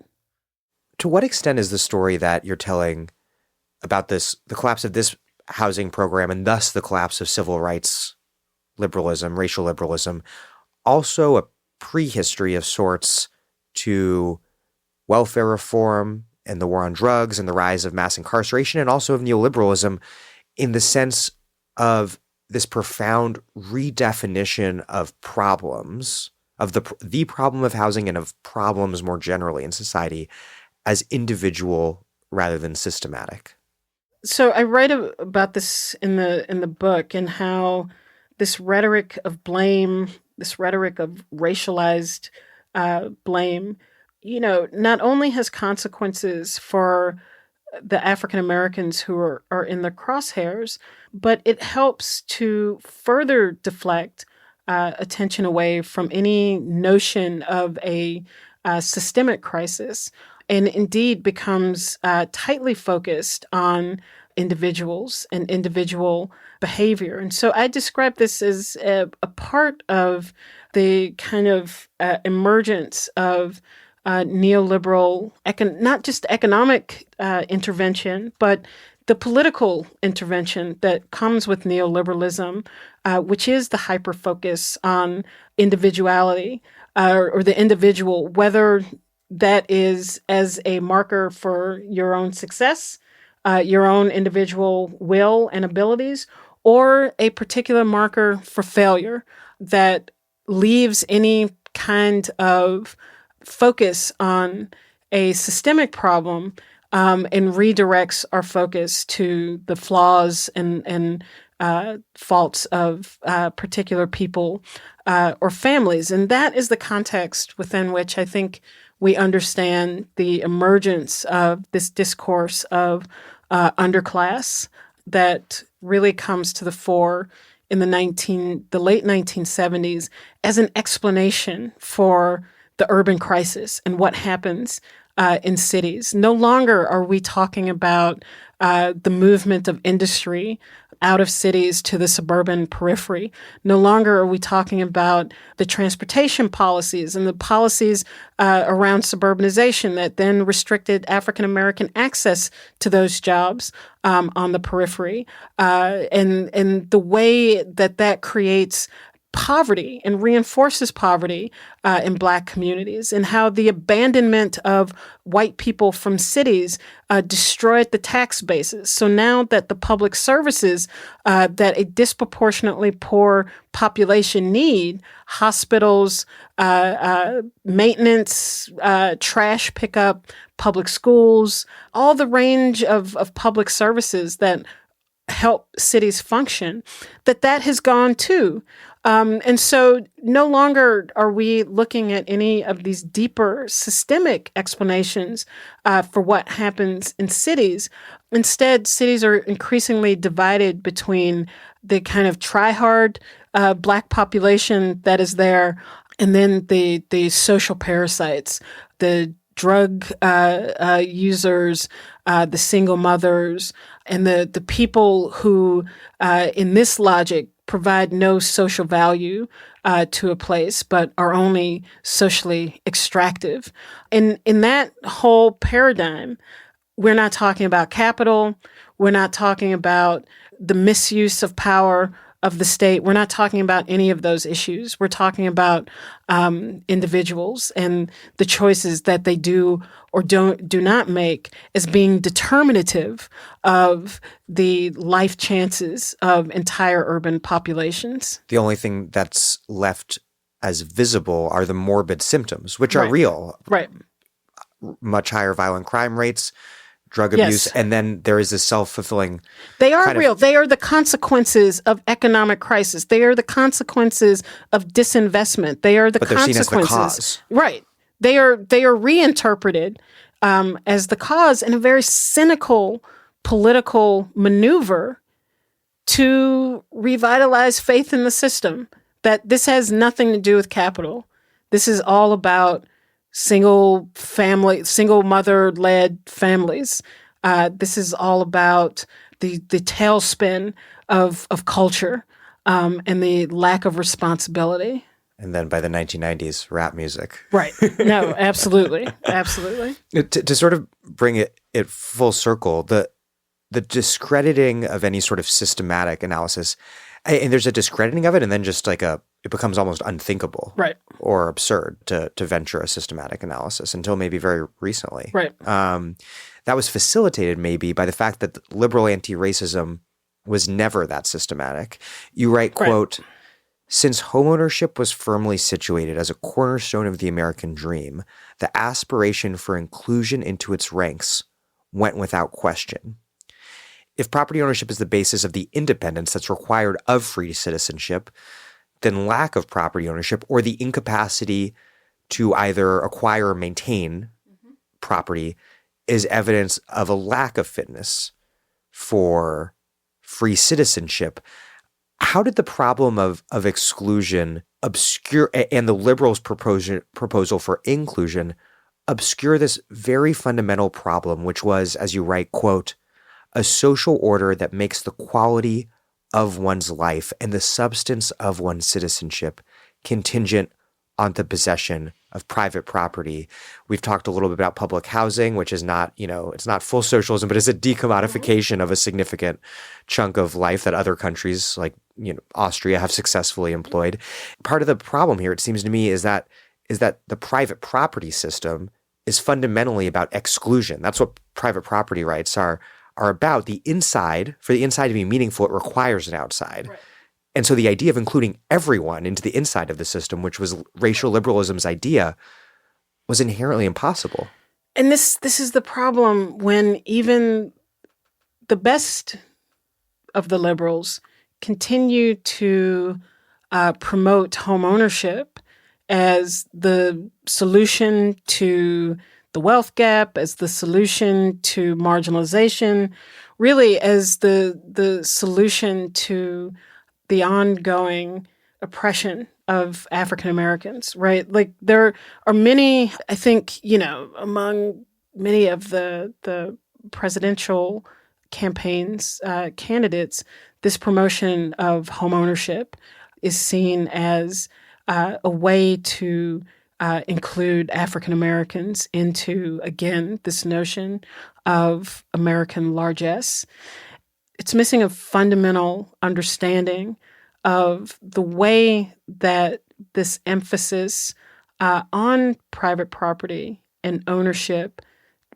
To what extent is the story that you're telling about the collapse of this housing program and thus the collapse of civil rights liberalism, racial liberalism, also a prehistory of sorts to welfare reform and the war on drugs and the rise of mass incarceration and also of neoliberalism, in the sense of this profound redefinition of problems, of the problem of housing and of problems more generally in society as individual rather than systematic? So I write about this in the book, and how this rhetoric of blame, this rhetoric of racialized blame, not only has consequences for the African Americans who are in the crosshairs, but it helps to further deflect attention away from any notion of a systemic crisis, and indeed becomes tightly focused on individuals and individual behavior. And so I describe this as a part of the kind of emergence of neoliberal, not just economic intervention, but the political intervention that comes with neoliberalism, which is the hyper-focus on individuality or the individual, whether that is as a marker for your own success, your own individual will and abilities, or a particular marker for failure that leaves any kind of focus on a systemic problem and redirects our focus to the flaws and faults of particular people or families. And that is the context within which I think we understand the emergence of this discourse of underclass that really comes to the fore in the late 1970s as an explanation for the urban crisis and what happens in cities. No longer are we talking about the movement of industry out of cities to the suburban periphery. No longer are we talking about the transportation policies and the policies around suburbanization that then restricted African American access to those jobs on the periphery, and the way that creates poverty and reinforces poverty in Black communities, and how the abandonment of white people from cities destroyed the tax bases. So now that the public services that a disproportionately poor population need, hospitals, maintenance, trash pickup, public schools, all the range of public services that help cities function, that has gone too. And so no longer are we looking at any of these deeper systemic explanations for what happens in cities. Instead, cities are increasingly divided between the kind of try-hard Black population that is there, and then the social parasites, the drug users, the single mothers, and the people who, in this logic, provide no social value to a place, but are only socially extractive. And in that whole paradigm, we're not talking about capital. We're not talking about the misuse of power of the state. We're not talking about any of those issues. We're talking about individuals and the choices that they do or do not make as being determinative of the life chances of entire urban populations. The only thing that's left as visible are the morbid symptoms, which are real. Right. Much higher violent crime rates, drug abuse, and then there is this self-fulfilling... They are real. They are the consequences of economic crisis. They are the consequences of disinvestment. They are the consequences. But they're seen as the cause. Right. They are reinterpreted as the cause in a very cynical political maneuver to revitalize faith in the system, that this has nothing to do with capital. This is all about single mother-led families. This is all about the tailspin of culture and the lack of responsibility. And then by the 1990s, rap music. Right. No, absolutely. Absolutely. To sort of bring it full circle, the discrediting of any sort of systematic analysis, and there's a discrediting of it, and then just like it becomes almost unthinkable, right, or absurd to venture a systematic analysis until maybe very recently. Right. That was facilitated maybe by the fact that liberal anti-racism was never that systematic. You write, quote, "Since homeownership was firmly situated as a cornerstone of the American dream, the aspiration for inclusion into its ranks went without question. If property ownership is the basis of the independence that's required of free citizenship, then lack of property ownership or the incapacity to either acquire or maintain property is evidence of a lack of fitness for free citizenship." how did the problem of exclusion obscure, and the liberals' proposal for inclusion obscure this very fundamental problem, which was, as you write, quote, a social order that makes the quality of one's life and the substance of one's citizenship contingent on the possession of private property. We've talked a little bit about public housing, which is not, it's not full socialism, but it's a decommodification of a significant chunk of life that other countries like, Austria have successfully employed. Part of the problem here, it seems to me, is that the private property system is fundamentally about exclusion. That's what private property rights are about. The inside, for the inside to be meaningful, it requires an outside. Right. And so the idea of including everyone into the inside of the system, which was racial liberalism's idea, was inherently impossible. And this is the problem when even the best of the liberals continue to promote home ownership as the solution to the wealth gap, as the solution to marginalization, really as the solution to the ongoing oppression of African Americans, right? Like there are many, I think, among many of the presidential campaigns, candidates, this promotion of home ownership is seen as a way to include African Americans into, again, this notion of American largesse. It's missing a fundamental understanding of the way that this emphasis on private property and ownership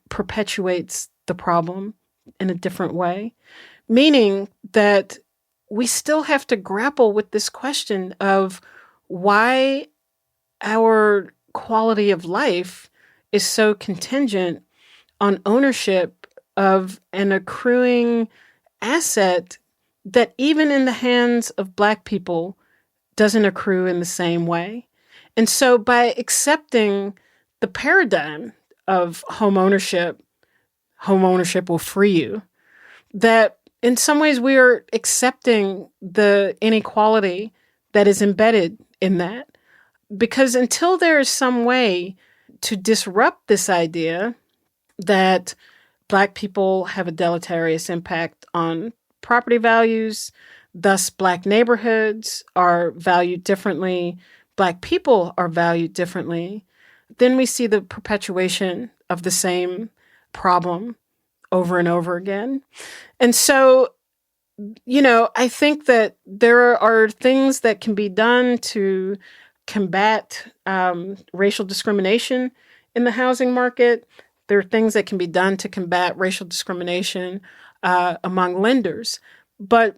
perpetuates the problem in a different way, meaning that we still have to grapple with this question of why our quality of life is so contingent on ownership of an accruing asset that even in the hands of Black people doesn't accrue in the same way. And so by accepting the paradigm of home ownership will free you, that in some ways we are accepting the inequality that is embedded in that. Because until there is some way to disrupt this idea that Black people have a deleterious impact on property values, thus Black neighborhoods are valued differently, Black people are valued differently, then we see the perpetuation of the same problem over and over again. And so, I think that there are things that can be done to combat racial discrimination in the housing market. There are things that can be done to combat racial discrimination among lenders. But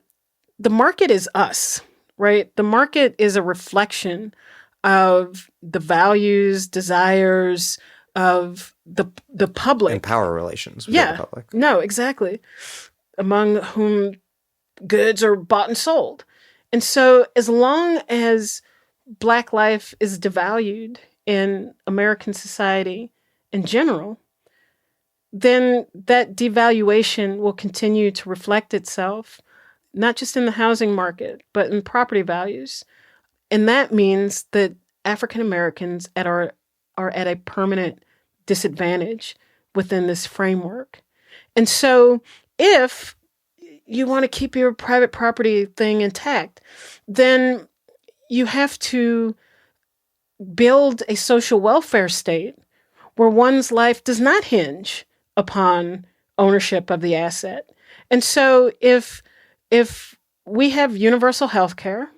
the market is us, right? The market is a reflection of the values, desires of the public. And power relations with the public. No, exactly. Among whom goods are bought and sold. And so as long as Black life is devalued in American society in general, then that devaluation will continue to reflect itself, not just in the housing market, but in property values. And that means that African Americans are at a permanent disadvantage within this framework. And so if you want to keep your private property thing intact, then you have to build a social welfare state where one's life does not hinge upon ownership of the asset. And so if we have universal health care,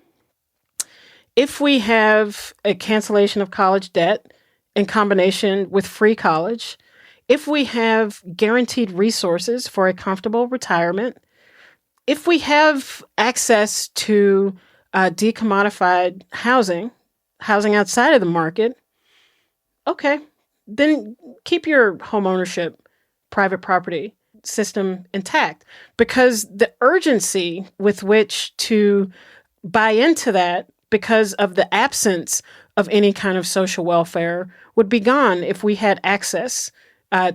if we have a cancellation of college debt in combination with free college, if we have guaranteed resources for a comfortable retirement, if we have access to decommodified housing outside of the market, okay, then keep your home ownership, private property system intact, because the urgency with which to buy into that because of the absence of any kind of social welfare would be gone if we had access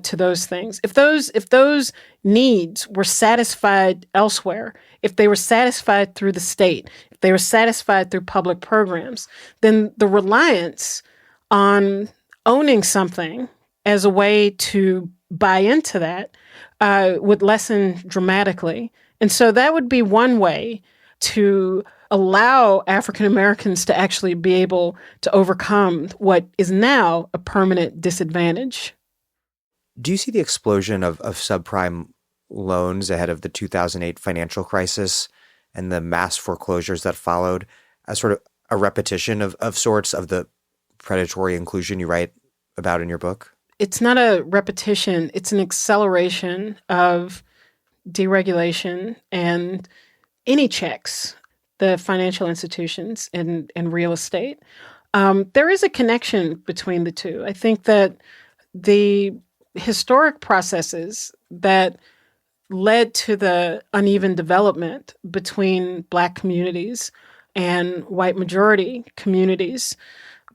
to those things. If those needs were satisfied elsewhere, if they were satisfied through the state, if they were satisfied through public programs, then the reliance on owning something as a way to buy into that would lessen dramatically. And so that would be one way to allow African Americans to actually be able to overcome what is now a permanent disadvantage. Do you see the explosion of subprime loans ahead of the 2008 financial crisis and the mass foreclosures that followed as sort of a repetition of sorts of the predatory inclusion you write about in your book? It's not a repetition. It's an acceleration of deregulation and any checks, the financial institutions and real estate. There is a connection between the two. I think that the historic processes that led to the uneven development between Black communities and white majority communities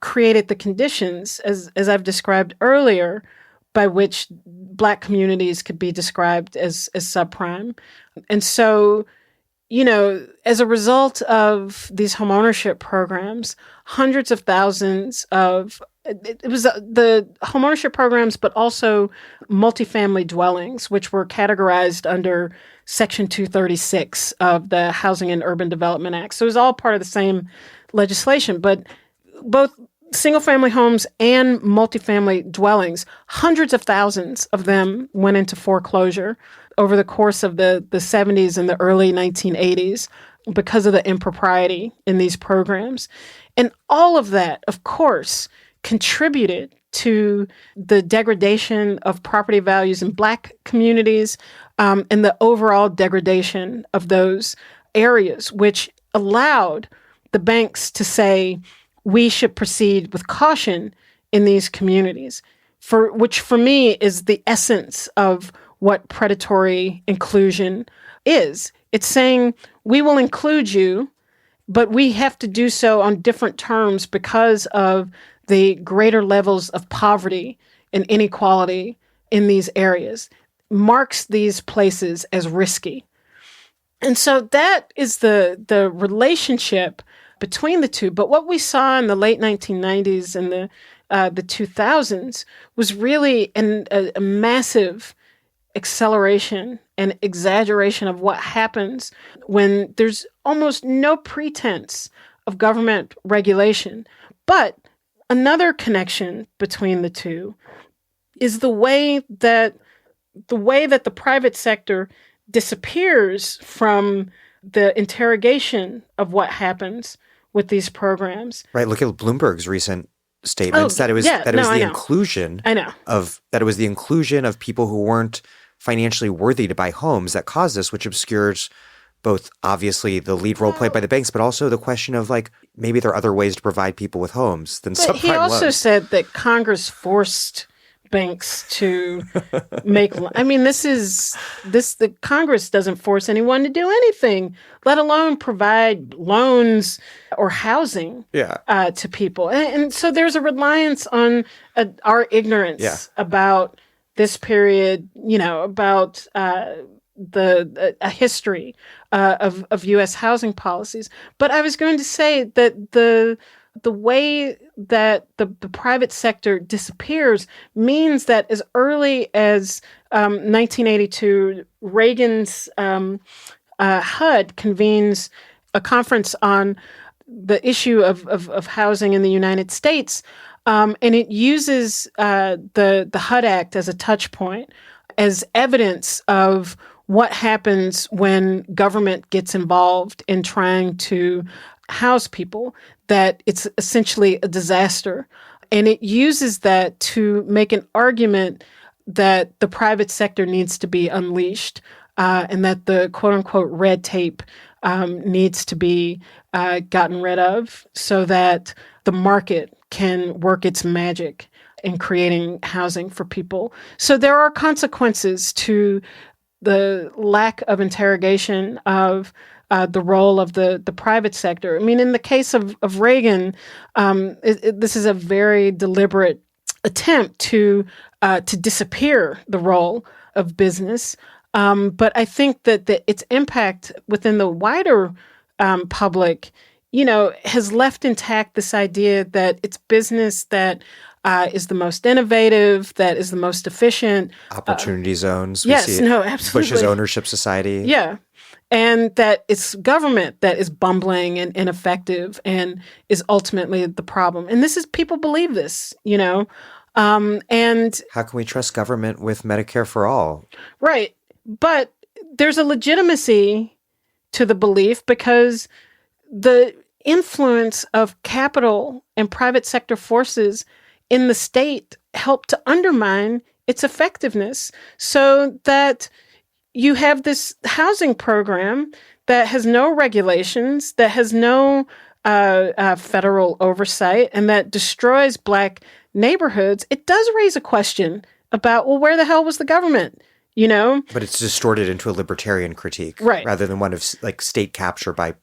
created the conditions, as I've described earlier, by which Black communities could be described as subprime. And so, as a result of these homeownership programs, hundreds of thousands of it was the homeownership programs, but also multifamily dwellings, which were categorized under Section 236 of the Housing and Urban Development Act. So it was all part of the same legislation, but both single-family homes and multifamily dwellings, hundreds of thousands of them went into foreclosure over the course of the 70s and the early 1980s because of the impropriety in these programs. And all of that, of course, contributed to the degradation of property values in Black communities and the overall degradation of those areas, which allowed the banks to say, we should proceed with caution in these communities, which for me is the essence of what predatory inclusion is. It's saying, we will include you, but we have to do so on different terms because of the greater levels of poverty and inequality in these areas, marks these places as risky. And so that is the relationship between the two. But what we saw in the late 1990s and the 2000s was really a massive acceleration and exaggeration of what happens when there's almost no pretense of government regulation. But another connection between the two is the way that the private sector disappears from the interrogation of what happens with these programs. Right. Look at Bloomberg's recent statements that it was the inclusion of people who weren't financially worthy to buy homes that caused this, which obscures both obviously the lead role played by the banks, but also the question of maybe there are other ways to provide people with homes than subprime loans. He also said that Congress forced banks to make. The Congress doesn't force anyone to do anything, let alone provide loans or housing to people. And so there's a reliance on our ignorance about this period, about a history of U.S. housing policies. But I was going to say that the way that the private sector disappears means that as early as 1982, Reagan's HUD convenes a conference on the issue of housing in the United States, and it uses the HUD Act as a touch point, as evidence of what happens when government gets involved in trying to house people, that it's essentially a disaster. And it uses that to make an argument that the private sector needs to be unleashed and that the quote-unquote red tape needs to be gotten rid of so that the market can work its magic in creating housing for people. So there are consequences to the lack of interrogation of the role of the private sector. I mean, in the case of Reagan, this is a very deliberate attempt to to disappear the role of business. But I think that its impact within the wider public, has left intact this idea that it's business that is the most innovative, that is the most efficient. Opportunity zones. Yes, no, absolutely. Bush's ownership society. Yeah. And that it's government that is bumbling and ineffective and is ultimately the problem. And people believe this, and how can we trust government with Medicare for all? Right. But there's a legitimacy to the belief because the influence of capital and private sector forces in the state help to undermine its effectiveness, so that you have this housing program that has no regulations, that has no federal oversight, and that destroys Black neighborhoods. It does raise a question about, well, where the hell was the government? But it's distorted into a libertarian critique, right, rather than one of state capture by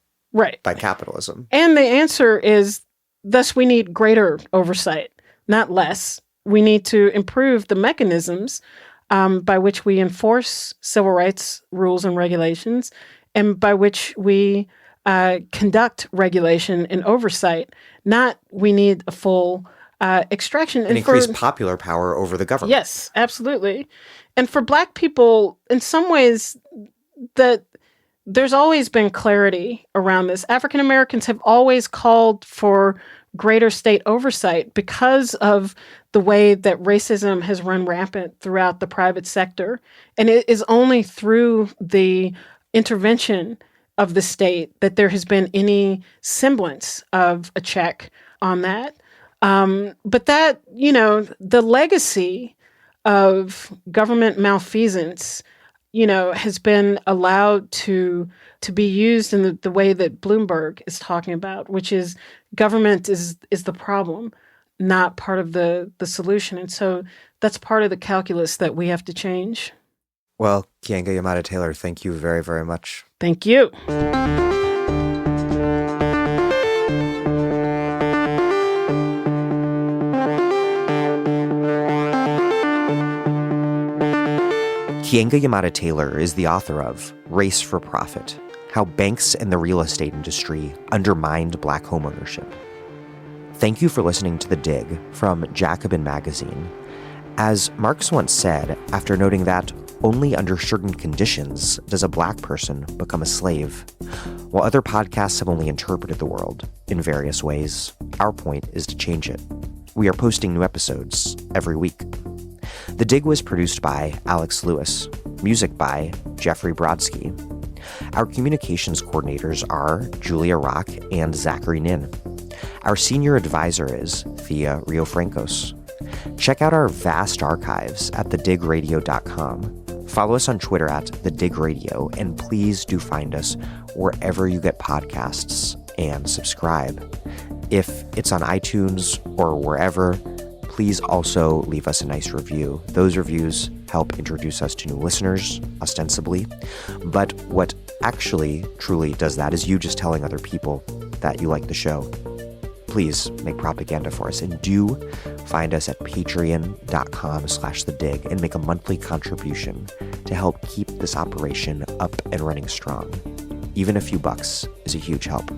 capitalism. And the answer is, thus we need greater oversight, not less. We need to improve the mechanisms by which we enforce civil rights rules and regulations, and by which we conduct regulation and oversight. Not we need a full extraction. And increase popular power over the government. Yes, absolutely. And for Black people, in some ways, that there's always been clarity around this. African Americans have always called for greater state oversight because of the way that racism has run rampant throughout the private sector. And it is only through the intervention of the state that there has been any semblance of a check on that. But that, the legacy of government malfeasance, has been allowed to be used in the way that Bloomberg is talking about, which is government is the problem, not part of the solution. And so that's part of the calculus that we have to change. Well, Keeanga-Yamahtta Taylor, thank you very, very much. Thank you. Keeanga-Yamahtta Taylor is the author of Race for Profit: How Banks and the Real Estate Industry Undermined Black Homeownership. Thank you for listening to The Dig from Jacobin Magazine. As Marx once said, after noting that only under certain conditions does a Black person become a slave, while other podcasts have only interpreted the world in various ways, our point is to change it. We are posting new episodes every week. The Dig was produced by Alex Lewis, music by Jeffrey Brodsky. Our communications coordinators are Julia Rock and Zachary Nin. Our senior advisor is Thea Riofrancos. Check out our vast archives at thedigradio.com. Follow us on Twitter at thedigradio, and please do find us wherever you get podcasts and subscribe. If it's on iTunes or wherever, please also leave us a nice review. Those reviews help introduce us to new listeners, ostensibly. But what actually truly does that is you just telling other people that you like the show. Please make propaganda for us, and do find us at patreon.com/thedig and make a monthly contribution to help keep this operation up and running strong. Even a few bucks is a huge help.